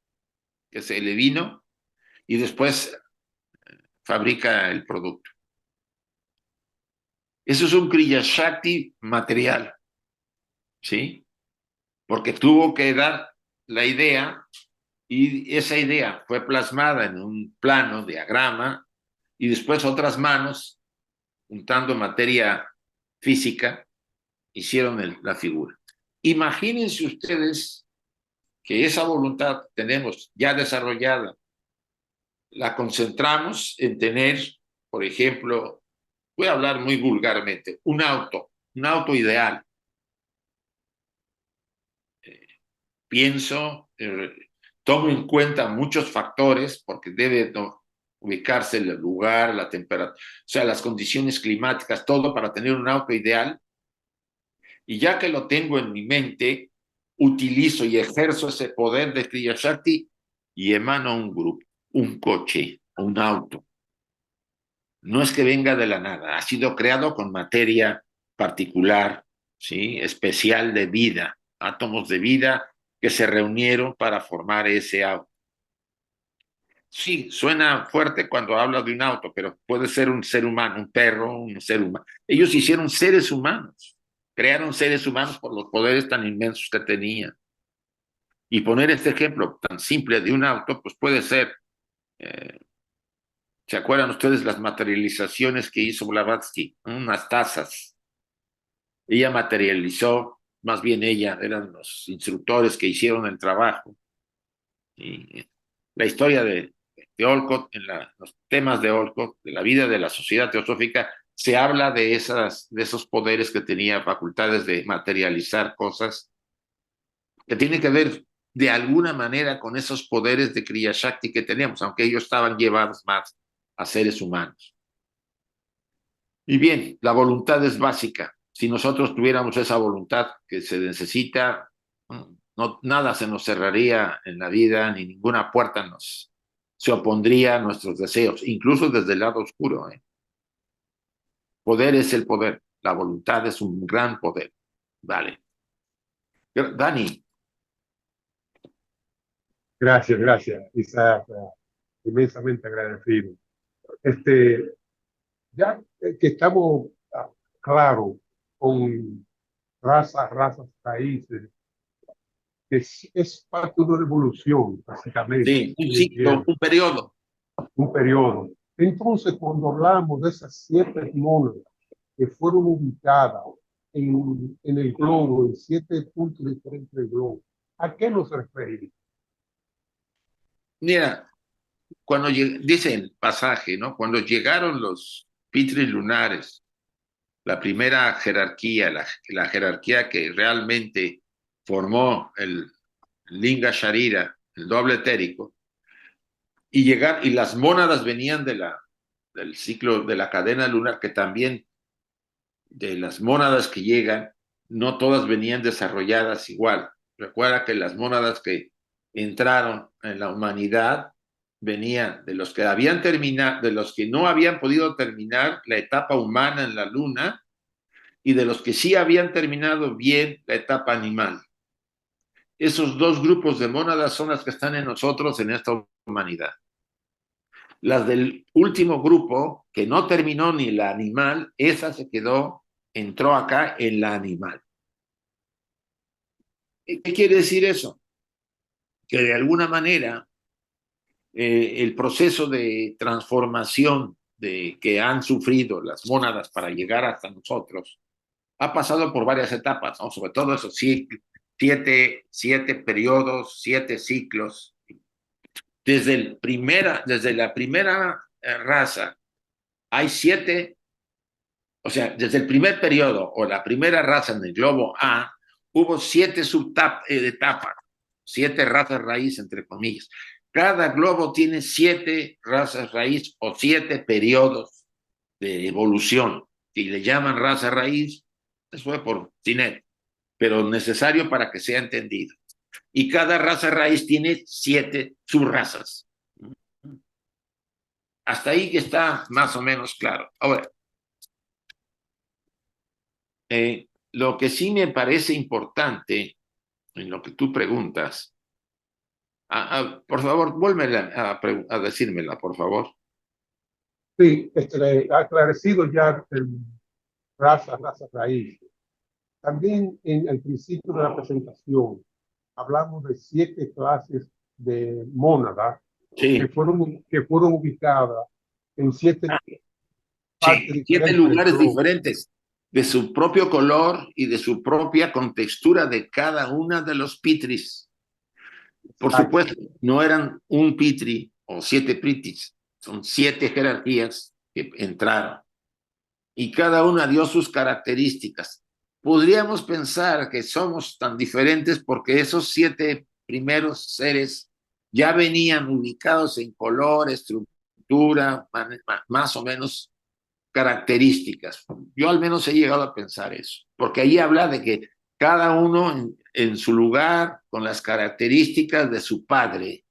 que se le vino y después fabrica el producto. Eso es un Kriya Shakti material, ¿sí? Porque tuvo que dar la idea y esa idea fue plasmada en un plano, diagrama, y después otras manos, juntando materia física, hicieron la figura. Imagínense ustedes que esa voluntad tenemos ya desarrollada, la concentramos en tener, por ejemplo, voy a hablar muy vulgarmente, un auto ideal. Pienso, tomo en cuenta muchos factores porque debe ubicarse el lugar, la temperatura, o sea, las condiciones climáticas, todo para tener un auto ideal. Y ya que lo tengo en mi mente, utilizo y ejerzo ese poder de Kriya Shakti y emano un grupo, un coche, un auto. No es que venga de la nada, ha sido creado con materia particular, ¿sí? Especial de vida, átomos de vida que se reunieron para formar ese auto. Sí, suena fuerte cuando hablas de un auto, pero puede ser un ser humano, un perro, un ser humano. Ellos hicieron seres humanos, crearon seres humanos por los poderes tan inmensos que tenían. Y poner este ejemplo tan simple de un auto, pues puede ser ¿Se acuerdan ustedes las materializaciones que hizo Blavatsky? Unas tazas. Ella materializó, más bien ella, eran los instructores que hicieron el trabajo. Y la historia de Olcott, los temas de Olcott, de la vida de la sociedad teosófica, se habla de esos poderes que tenía, facultades de materializar cosas, que tienen que ver de alguna manera con esos poderes de Kriya Shakti que tenemos, aunque ellos estaban llevados más a seres humanos. Y bien, la voluntad es básica. Si nosotros tuviéramos esa voluntad que se necesita, no, nada se nos cerraría en la vida, ni ninguna puerta se opondría a nuestros deseos, incluso desde el lado oscuro. Poder es el poder, la voluntad es un gran poder. Vale. Dani. Gracias, Isaac, inmensamente agradecido. Ya que estamos claros con razas, raíces, que es parte de una evolución, básicamente. Sí, un ciclo, un periodo. Un periodo. Entonces, cuando hablamos de esas 7 monas que fueron ubicadas en el globo, en 7 puntos diferentes del globo, ¿a qué nos referimos? Mira, cuando dice el pasaje, ¿no? Cuando llegaron los pitris lunares, la primera jerarquía, la jerarquía que realmente formó el Linga Sharira, el doble etérico, y las mónadas venían del ciclo de la cadena lunar, que también de las mónadas que llegan, no todas venían desarrolladas igual. Recuerda que las mónadas que entraron en la humanidad venían de los que habían terminado, de los que no habían podido terminar la etapa humana en la luna y de los que sí habían terminado bien la etapa animal. Esos dos grupos de mónadas son las que están en nosotros en esta humanidad. Las del último grupo, que no terminó ni la animal, esa entró acá en la animal. ¿Qué quiere decir eso? Que de alguna manera el proceso de transformación que han sufrido las mónadas para llegar hasta nosotros ha pasado por varias etapas, ¿no? Sobre todo esos 7 periodos, 7 ciclos. Desde la primera raza hay 7, o sea, desde el primer periodo o la primera raza en el globo A, hubo 7 etapas, 7 razas raíz, entre comillas. Cada globo tiene 7 razas raíz o 7 periodos de evolución, y le llaman raza raíz, eso fue por Tinet, pero necesario para que sea entendido. Y cada raza raíz tiene 7 subrazas. Hasta ahí que está más o menos claro. Ahora, lo que sí me parece importante en lo que tú preguntas, por favor, vuélveme a decírmela, por favor. Sí, aclarecido ya el raza raíz. También en el principio de la presentación hablamos de 7 clases de mónadas Sí. que fueron ubicadas en 7 partes 7 lugares diferentes, de su propio color y de su propia contextura de cada una de los pitris. Por supuesto, no eran un pitri o 7 pitris, son 7 jerarquías que entraron. Y cada una dio sus características. Podríamos pensar que somos tan diferentes porque esos 7 primeros seres ya venían ubicados en color, estructura, más o menos características. Yo al menos he llegado a pensar eso, porque ahí habla de que cada uno en su lugar, con las características de su padre.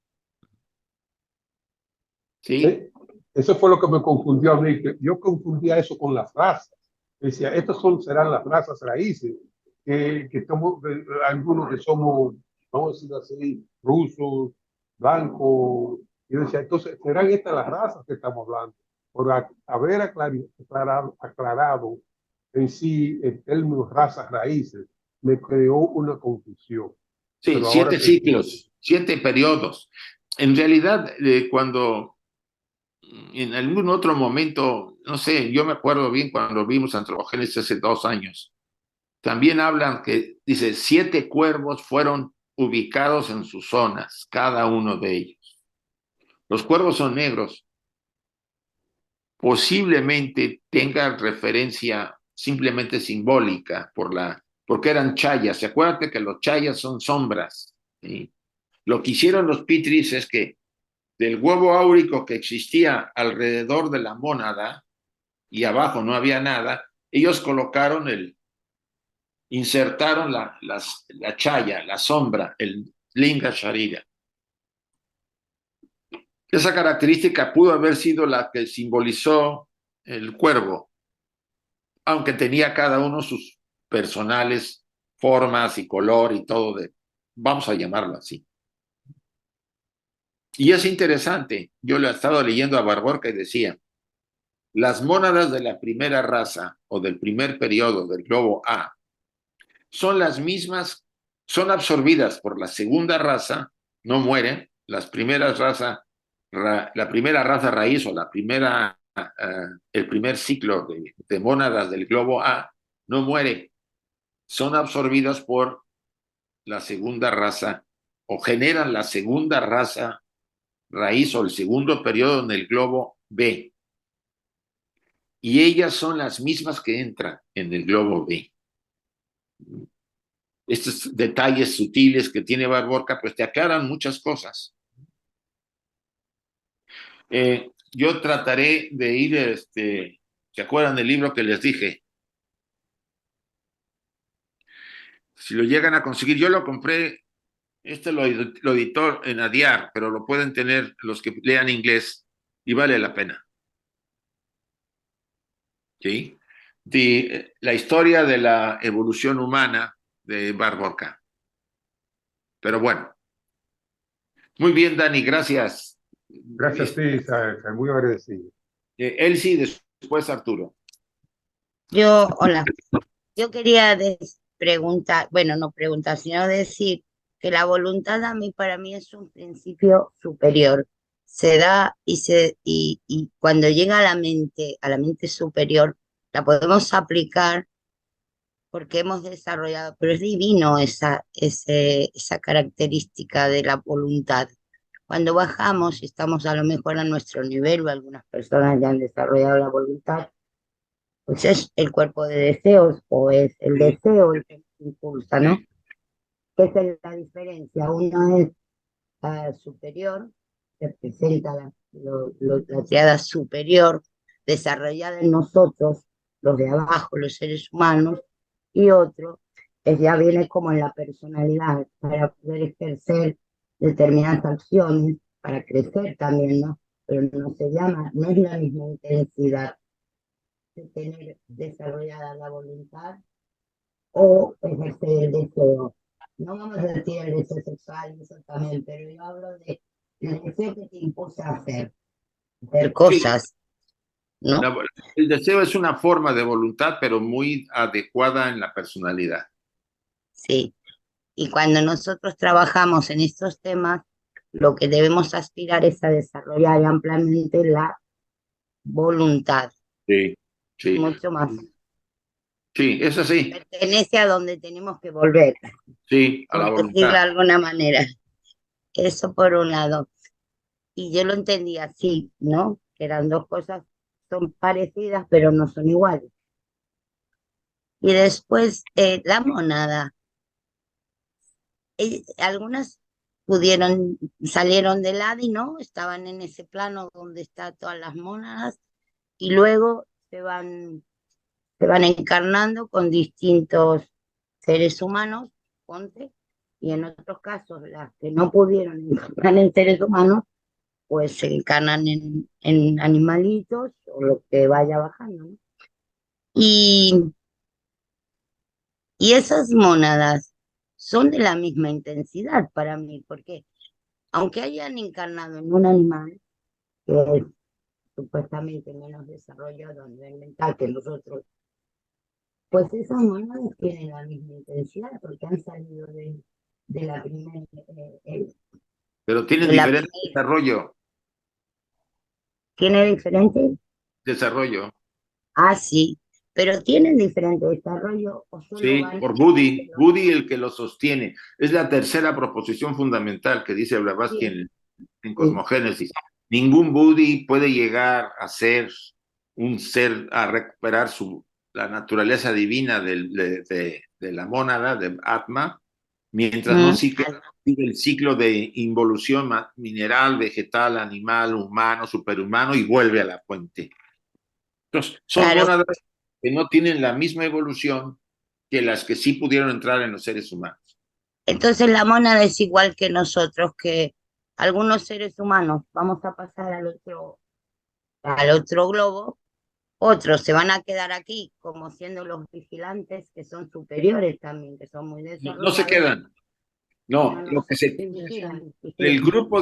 ¿Sí? Eso fue lo que me confundió a mí, que yo confundía eso con las razas. Decía, estas serán las razas raíces, que somos, algunos que somos, vamos a decir así, rusos, blancos. Y yo decía, entonces, ¿serán estas las razas que estamos hablando? Por haber aclarado en sí el término razas raíces, me creó una confusión. Sí, pero 7 ciclos, 7 periodos. En realidad, cuando en algún otro momento, no sé, yo me acuerdo bien cuando vimos Antropogénesis hace 2 años, también hablan que, dice, 7 cuervos fueron ubicados en sus zonas, cada uno de ellos. Los cuervos son negros, posiblemente tenga referencia simplemente simbólica porque eran chayas. ¿Se acuerdan que los chayas son sombras? ¿Sí? Lo que hicieron los pitris es que del huevo áurico que existía alrededor de la mónada y abajo no había nada, ellos insertaron la chaya, la sombra, el linga sharira. Esa característica pudo haber sido la que simbolizó el cuervo, aunque tenía cada uno sus personales formas y color y todo vamos a llamarlo así. Y es interesante, yo lo he estado leyendo a Barborca y decía, las mónadas de la primera raza o del primer periodo del globo A son las mismas, son absorbidas por la segunda raza, no mueren, la primera raza raíz o el primer ciclo de mónadas del globo A no muere, son absorbidas por la segunda raza o generan la segunda raza raíz o el segundo periodo en el globo B. Y ellas son las mismas que entran en el globo B. Estos detalles sutiles que tiene Barborca, pues te aclaran muchas cosas. Yo trataré de ir, ¿se acuerdan del libro que les dije? Si lo llegan a conseguir, yo lo compré, lo editó en Adiar, pero lo pueden tener los que lean inglés y vale la pena. ¿Sí? La historia de la evolución humana de Barborca. Pero bueno, muy bien, Dani, gracias. Gracias a ti, Isaac, muy agradecido. Elsie, después Arturo. Hola, yo quería preguntar, bueno, no preguntar, sino decir que la voluntad para mí es un principio superior. Se da y cuando llega a la mente superior, la podemos aplicar porque hemos desarrollado, pero es divino esa característica de la voluntad. Cuando bajamos y estamos a lo mejor a nuestro nivel, o algunas personas ya han desarrollado la voluntad, pues es el cuerpo de deseos o es el deseo el que nos impulsa, ¿no? Esa es la diferencia. Uno es superior, representa la triada superior desarrollada en nosotros, los de abajo, los seres humanos, y otro ya viene como en la personalidad para poder ejercer determinadas acciones, para crecer también, ¿no? Pero no es la misma intensidad de tener desarrollada la voluntad o ejercer el deseo. No vamos a decir el deseo sexual, eso también, pero yo hablo de el deseo que te impulsa a hacer cosas, ¿no? El deseo es una forma de voluntad, pero muy adecuada en la personalidad. Sí, y cuando nosotros trabajamos en estos temas, lo que debemos aspirar es a desarrollar ampliamente la voluntad. Sí, sí. Mucho más. Sí, eso sí. Pertenece a donde tenemos que volver. Sí, a la por decirlo de voluntad. alguna manera. Eso por un lado. Y yo lo entendí así, ¿no? Que eran dos cosas, son parecidas, pero no son iguales. Y después, la monada. Algunas salieron del ADI, ¿no? Estaban en ese plano donde están todas las mónadas, y luego se van encarnando con distintos seres humanos, ponte, y en otros casos, las que no pudieron encarnar en seres humanos, pues se encarnan en animalitos o lo que vaya bajando, ¿no? Y, y esas mónadas son de la misma intensidad para mí, porque aunque hayan encarnado en un animal, que es supuestamente menos desarrollado a nivel mental que nosotros, pues esas mónadas tienen la misma intensidad porque han salido de la primera... Pero tienen diferente desarrollo. ¿Tiene diferente? desarrollo. Ah, sí, pero ¿tienen diferente desarrollo o solo Sí, van? por Buddy. Buddy el que lo sostiene. Es la tercera proposición fundamental que dice Blavatsky Sí, en sí, Cosmogénesis. Ningún Buddy puede llegar a ser un ser, a recuperar la naturaleza divina de la mónada, de Atma, mientras no siga el ciclo de involución mineral, vegetal, animal, humano, superhumano y vuelve a la fuente. Entonces, son claro. mónadas que no tienen la misma evolución que las que sí pudieron entrar en los seres humanos. Entonces la mónada es igual que nosotros, que algunos seres humanos vamos a pasar al otro globo, otros se van a quedar aquí como siendo los vigilantes, que son superiores también, que son muy No se desarrollados. quedan. No, No, no, lo que se vigilan, el vigilan. grupo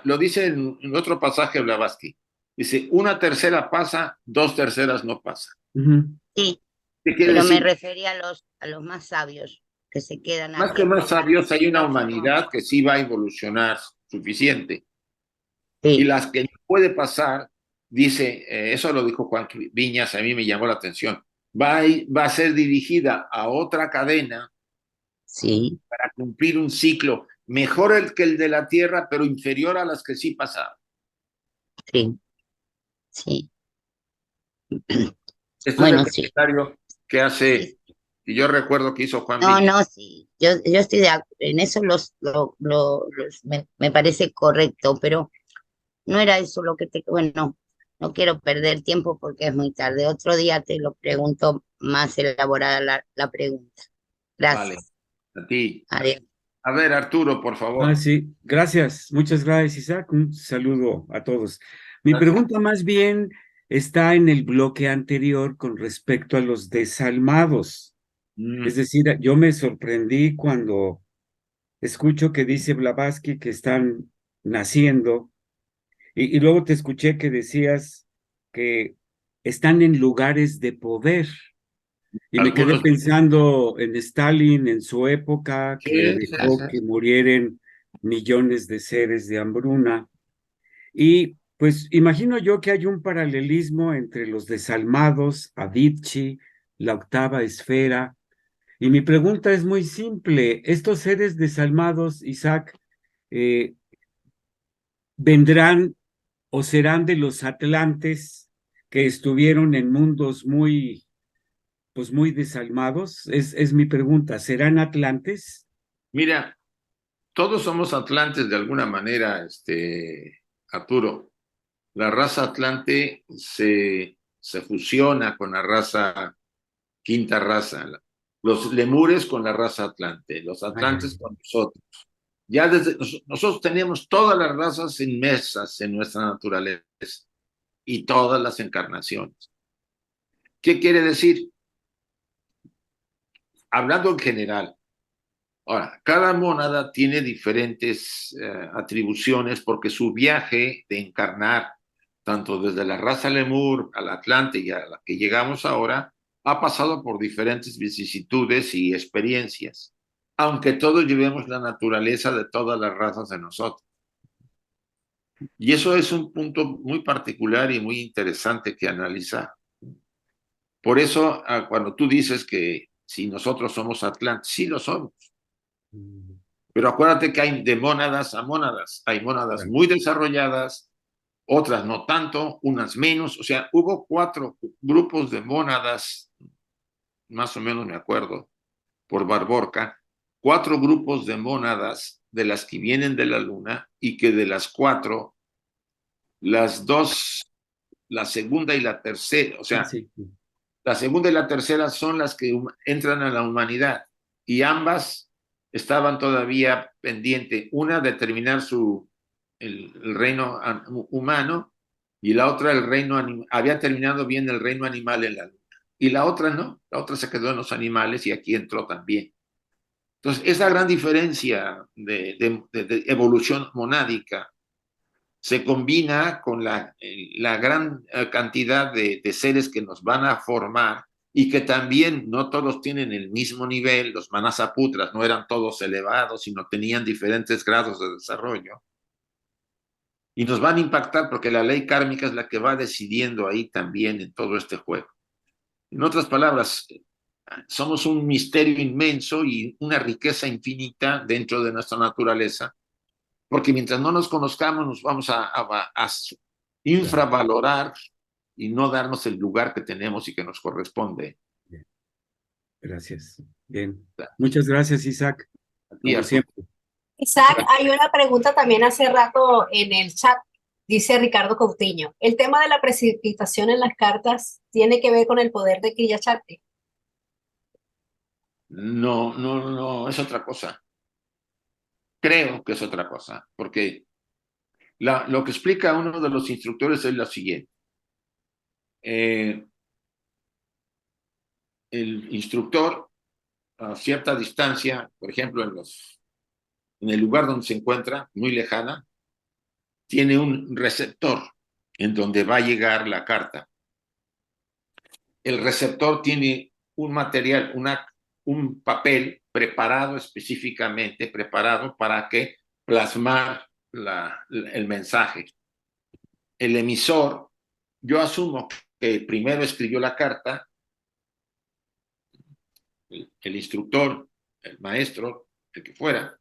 lo dice en otro pasaje Blavatsky, dice, una tercera pasa, dos terceras no pasan. Sí, ¿Qué quiere pero me decir? refería a los más sabios, que se quedan Más aquí que a más pensar. sabios, hay una humanidad que sí va a evolucionar suficiente. Y Sí, las que no puede pasar, dice, eso lo dijo Juan Viñas, a mí me llamó la atención, va a ser dirigida a otra cadena sí, para cumplir un ciclo mejor el que el de la Tierra, pero inferior a las que sí pasaron. sí, sí. Este es el Bueno, sí. comentario que hace, Sí. y yo recuerdo que hizo Juan No, Viñas. no, sí. Yo estoy en eso me parece correcto, pero no era eso lo que bueno, no quiero perder tiempo porque es muy tarde. Otro día te lo pregunto más elaborada la pregunta. Vale, Gracias. a ti. Adiós. A ver, Arturo, por Ah, favor. sí, gracias, muchas gracias, Isaac. Un saludo a todos. Mi Gracias. pregunta más bien está en el bloque anterior con respecto a los desalmados. Es decir, yo me sorprendí cuando escucho que dice Blavatsky que están naciendo y luego te escuché que decías que están en lugares de poder. Y me quedé Algunos. pensando en Stalin en su época, que Sí, sí, dejó sí. que murieren millones de seres de hambruna. Y pues imagino yo que hay un paralelismo entre los desalmados, Avicii, la octava esfera. Y mi pregunta es muy simple. ¿Estos seres desalmados, Isaac, eh, vendrán o serán de los atlantes que estuvieron en mundos pues muy desalmados? Es mi pregunta. ¿Serán atlantes? Mira, todos somos atlantes de alguna manera, Arturo. La raza atlante se fusiona con la raza, quinta raza. Los lemures con la raza atlante, los atlantes con nosotros. Ya desde nosotros tenemos todas las razas inmersas en nuestra naturaleza y todas las encarnaciones. ¿Qué quiere decir? Hablando en general, ahora, cada mónada tiene diferentes atribuciones porque su viaje de encarnar, tanto desde la raza lemur al Atlante y a la que llegamos ahora, ha pasado por diferentes vicisitudes y experiencias, aunque todos llevemos la naturaleza de todas las razas de nosotros. Y eso es un punto muy particular y muy interesante que analizar. Por eso, cuando tú dices que si nosotros somos atlantes, sí lo somos. Pero acuérdate que hay de mónadas a mónadas. Hay mónadas muy desarrolladas, otras no tanto, unas menos. O sea, hubo 4 grupos de mónadas, más o menos me acuerdo, por Barborca, 4 grupos de mónadas de las que vienen de la luna y que de las 4, las 2, la segunda y la tercera, o sea, Sí. la segunda y la tercera son las que entran a la humanidad y ambas estaban todavía pendiente, una de terminar el reino humano y la otra el reino animal, había terminado bien el reino animal en la luna y la otra no, la otra se quedó en los animales y aquí entró también. Entonces, esa gran diferencia de evolución monádica se combina con la gran cantidad de seres que nos van a formar y que también no todos tienen el mismo nivel, los manasaputras no eran todos elevados, sino tenían diferentes grados de desarrollo. Y nos van a impactar porque la ley kármica es la que va decidiendo ahí también en todo este juego. En otras palabras, somos un misterio inmenso y una riqueza infinita dentro de nuestra naturaleza, porque mientras no nos conozcamos nos vamos a infravalorar y no darnos el lugar que tenemos y que nos corresponde. Gracias. Bien. Muchas gracias, Isaac. Como siempre. Isaac, hay una pregunta también hace rato en el chat, dice Ricardo Coutinho. ¿El tema de la precipitación en las cartas tiene que ver con el poder de Kriya Shakti? No, es otra cosa. Creo que es otra cosa, porque lo que explica uno de los instructores es lo siguiente. El instructor, a cierta distancia, por ejemplo, en el lugar donde se encuentra, muy lejana, tiene un receptor en donde va a llegar la carta. El receptor tiene un material, un papel preparado específicamente, preparado para que plasmar el mensaje. El emisor, yo asumo que primero escribió la carta, el instructor, el maestro, el que fuera,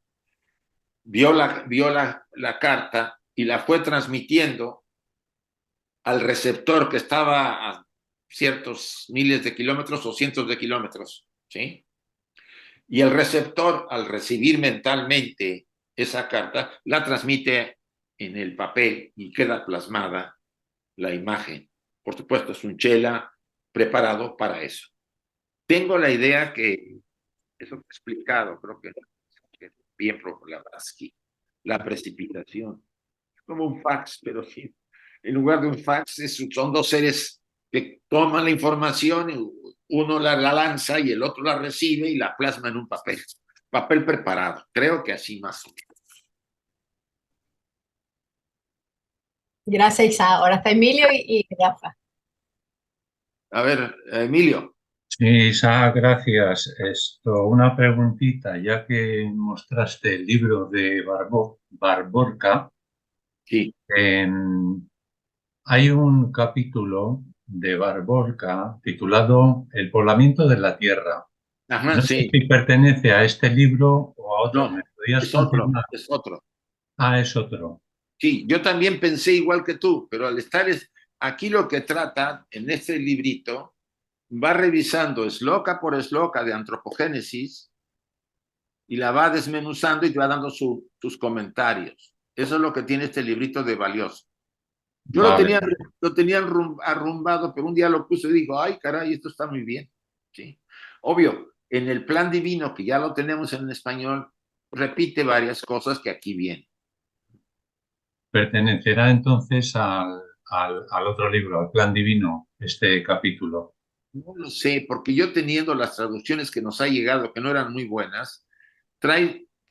vio la carta y la fue transmitiendo al receptor que estaba a ciertos miles de kilómetros o cientos de kilómetros, ¿sí? Y el receptor, al recibir mentalmente esa carta, la transmite en el papel y queda plasmada la imagen. Por supuesto, es un chela preparado para eso. Tengo la idea que, eso que he explicado, creo que bien por Blavatsky, la precipitación. Es como un fax, pero sí, en lugar de un fax son dos seres que toman la información, uno la lanza y el otro la recibe y la plasma en un papel preparado. Creo que así más o menos. Gracias, Isaac. Ahora está Emilio y Rafa. A ver, Emilio. Sí, Isaac, gracias. Una preguntita, ya que mostraste el libro de Barborca. Sí. Hay un capítulo de Barborca titulado El poblamiento de la Tierra. Ajá, no sí. sé si pertenece a este libro o a otro. No, ¿Me podrías es otro, confirmar? es otro. Ah, es otro. Sí, yo también pensé igual que tú, pero al estar aquí lo que trata en este librito, va revisando esloca por esloca de antropogénesis y la va desmenuzando y te va dando sus comentarios. Eso es lo que tiene este librito de valioso. Yo Vale. lo tenía arrumbado, pero un día lo puse y digo, ay, caray, esto está muy bien. ¿Sí? Obvio, en el plan divino, que ya lo tenemos en español, repite varias cosas que aquí vienen. ¿Pertenecerá entonces al otro libro, al Plan Divino, este capítulo? No lo sé, porque yo teniendo las traducciones que nos ha llegado, que no eran muy buenas,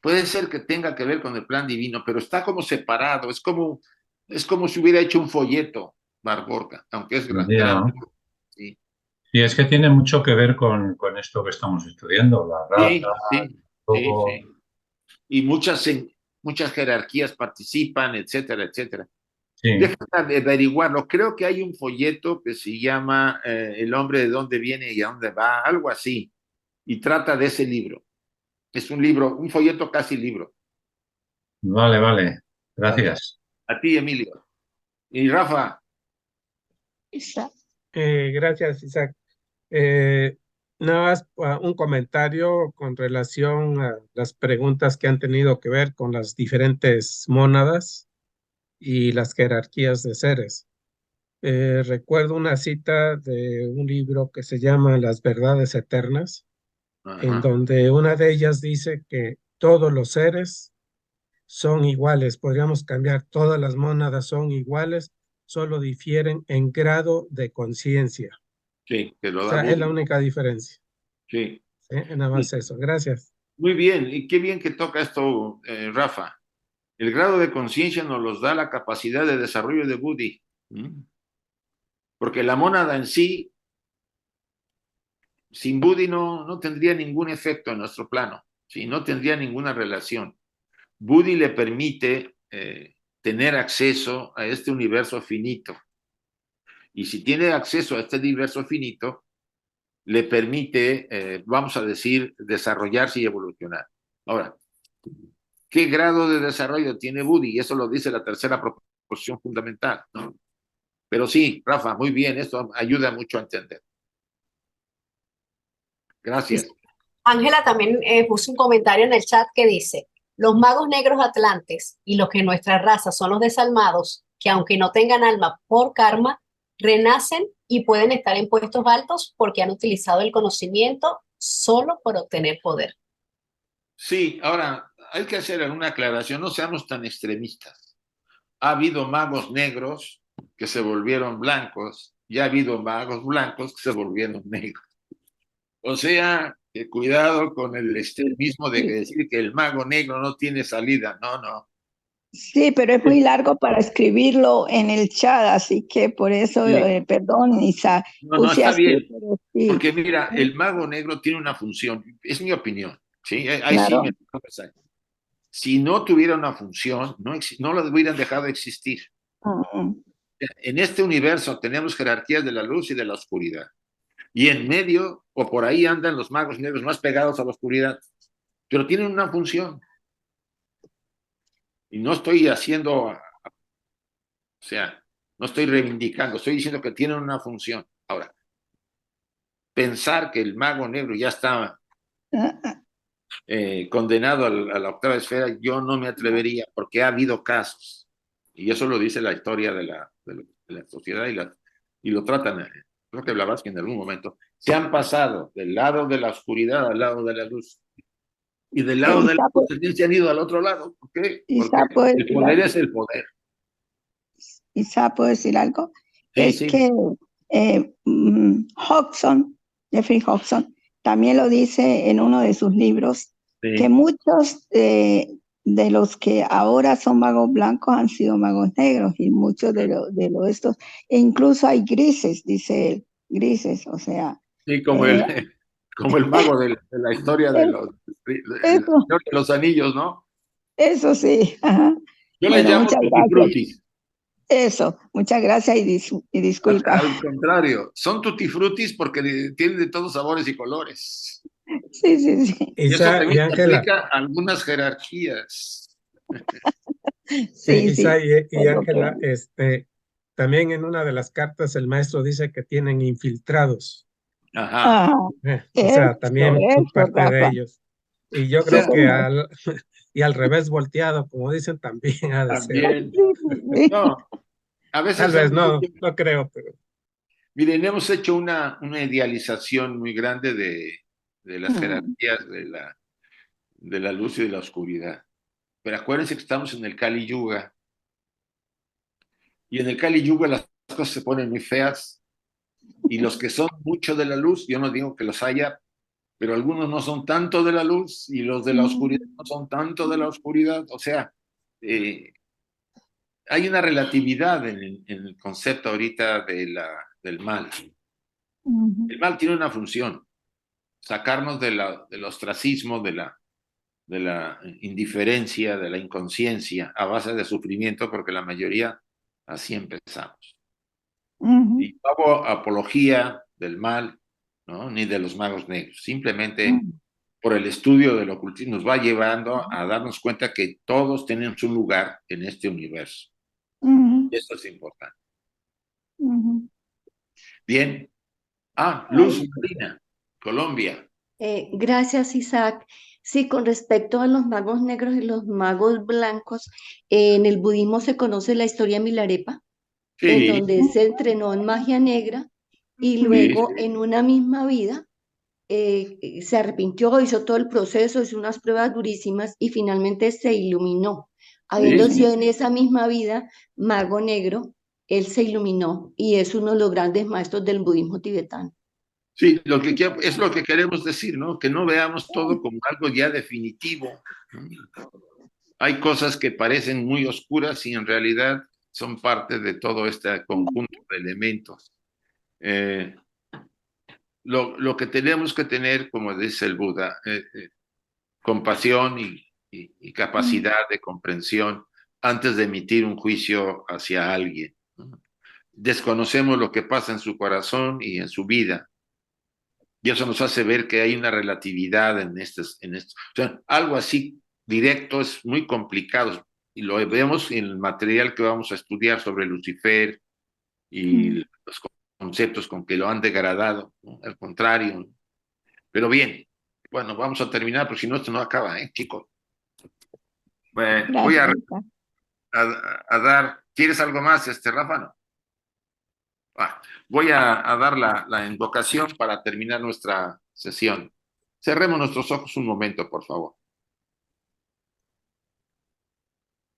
puede ser que tenga que ver con el plan divino, pero está como separado, es como si hubiera hecho un folleto, Barborca, aunque es grande. Sí. Sí, es que tiene mucho que ver con esto que estamos estudiando, la raza, sí. Y muchas jerarquías participan, etcétera, etcétera. Sí. Déjame de averiguarlo. Creo que hay un folleto que se llama El hombre de dónde viene y a dónde va, algo así, y trata de ese libro. Es un libro, un folleto casi libro. Vale. Gracias. A ti, Emilio. Y Rafa. Isaac. Gracias, Isaac. Nada más un comentario con relación a las preguntas que han tenido que ver con las diferentes mónadas y las jerarquías de seres. Recuerdo una cita de un libro que se llama Las Verdades Eternas, en donde una de ellas dice que todos los seres son iguales. Podríamos cambiar, todas las mónadas son iguales, solo difieren en grado de conciencia. Sí, que lo da. O sea, es la única diferencia. Sí. Nada más eso. Gracias. Muy bien, y qué bien que toca esto, Rafa. El grado de conciencia nos los da la capacidad de desarrollo de Buddhi. Porque la mónada en sí, sin Buddhi no tendría ningún efecto en nuestro plano, ¿sí? No tendría ninguna relación. Buddhi le permite tener acceso a este universo finito. Y si tiene acceso a este universo finito, le permite, vamos a decir, desarrollarse y evolucionar. Ahora, ¿qué grado de desarrollo tiene Buddy? Y eso lo dice la tercera proposición fundamental, ¿no? Pero sí, Rafa, muy bien, esto ayuda mucho a entender. Gracias. Ángela también puso un comentario en el chat que dice, los magos negros atlantes y los que en nuestra raza son los desalmados, que aunque no tengan alma por karma, renacen y pueden estar en puestos altos porque han utilizado el conocimiento solo por obtener poder. Sí, ahora hay que hacer una aclaración, no seamos tan extremistas. Ha habido magos negros que se volvieron blancos y ha habido magos blancos que se volvieron negros. O sea, cuidado con el extremismo de decir que el mago negro no tiene salida. No, no. Sí, pero es muy largo para escribirlo en el chat, así que por eso, Sí. perdón, Isa, No, puse está así, bien. pero sí, Porque mira, el mago negro tiene una función, es mi opinión, ¿sí? Ahí sí claro. me si no tuviera una función, no lo hubieran dejado de existir. Mm, En este universo tenemos jerarquías de la luz y de la oscuridad. Y en medio, o por ahí andan los magos negros más pegados a la oscuridad, pero tienen una función. Y no estoy haciendo, o sea, no estoy reivindicando, estoy diciendo que tienen una función. Ahora, pensar que el mago negro ya está condenado a la octava esfera, yo no me atrevería, porque ha habido casos, y eso lo dice la historia de la sociedad y lo tratan, creo que Blavatsky en algún momento, se han pasado del lado de la oscuridad al lado de la luz, y del lado de la Isa, luz también se han ido al otro lado. ¿Por qué? Isa, Porque ¿puedo el decir poder algo? es el poder. Isa, ¿puedo decir algo? Sí, Es sí, que Hodgson, Jeffrey Hodgson, también lo dice en uno de sus libros, que sí. muchos de los que ahora son magos blancos han sido magos negros y muchos de estos, e incluso hay grises, dice él, grises, o sea, Sí, como el mago de la historia de eso, los anillos, ¿no? eso sí. Ajá. Yo les Bueno, llamo muchas tutti gracias. frutis. Eso, muchas gracias y disculpa. Al contrario, son tutti frutis porque tienen de todos sabores y colores. Sí, sí, sí. Y eso Isa y también Ángela, aplica a algunas jerarquías. Sí, Isa sí. y Es lo que- Ángela, también en una de las cartas el maestro dice que tienen infiltrados, Ajá. Ajá. o sea, también Eso, parte de Rafa. ellos. Y yo O creo sea, que Señor. al revés volteado, como dicen, también ha de ser. también. Sí, sí, sí. No, a Tal veces vez hemos no, hecho, no creo, pero miren, hemos hecho una idealización muy grande de las Mm, jerarquías de la luz y de la oscuridad. Pero acuérdense que estamos en el Kali Yuga. Y en el Kali Yuga las cosas se ponen muy feas. Y los que son mucho de la luz, yo no digo que los haya, pero algunos no son tanto de la luz y los de la oscuridad no son tanto de la oscuridad. O sea, eh, hay una relatividad en el concepto ahorita del mal. ujú, El mal tiene una función, sacarnos del ostracismo, de la indiferencia, de la inconsciencia a base de sufrimiento, porque la mayoría así empezamos. ujú, Y no hago apología del mal, ¿no? Ni de los magos negros. Simplemente ujú, por el estudio del ocultismo nos va llevando a darnos cuenta que todos tenemos un lugar en este universo. ujú, Esto es importante. ujú. Bien. Luz Ay, Marina, Colombia. Gracias, Isaac. Sí, con respecto a los magos negros y los magos blancos, en el budismo se conoce la historia de Milarepa, en Sí, donde se entrenó en magia negra y sí, luego en una misma vida se arrepintió, hizo todo el proceso, hizo unas pruebas durísimas y finalmente se iluminó. Habiendo sí. sido en esa misma vida mago negro, él se iluminó y es uno de los grandes maestros del budismo tibetano. Sí, es lo que queremos decir, ¿no? Que no veamos todo como algo ya definitivo, ¿no? Hay cosas que parecen muy oscuras y en realidad son parte de todo este conjunto de elementos. Eh, lo que tenemos que tener, como dice el Buda, compasión y capacidad de comprensión antes de emitir un juicio hacia alguien. Desconocemos lo que pasa en su corazón y en su vida. Y eso nos hace ver que hay una relatividad en estos. O sea, algo así directo es muy complicado. Y lo vemos en el material que vamos a estudiar sobre Lucifer y los conceptos con que lo han degradado, ¿no? Al contrario, ¿no? Pero bien, bueno, vamos a terminar, porque si no, esto no acaba, chicos. Voy a dar, ¿quieres algo más, Rafa? No. Voy a dar la invocación para terminar nuestra sesión. Cerremos nuestros ojos un momento, por favor.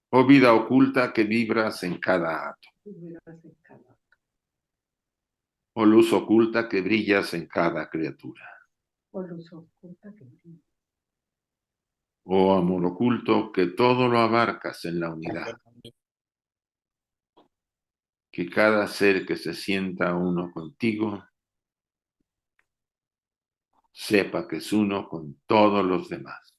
Oh vida oculta que vibras en cada átomo. Oh luz oculta que brillas en cada criatura. Oh amor oculto que todo lo abarcas en la unidad. Que cada ser que se sienta uno contigo sepa que es uno con todos los demás.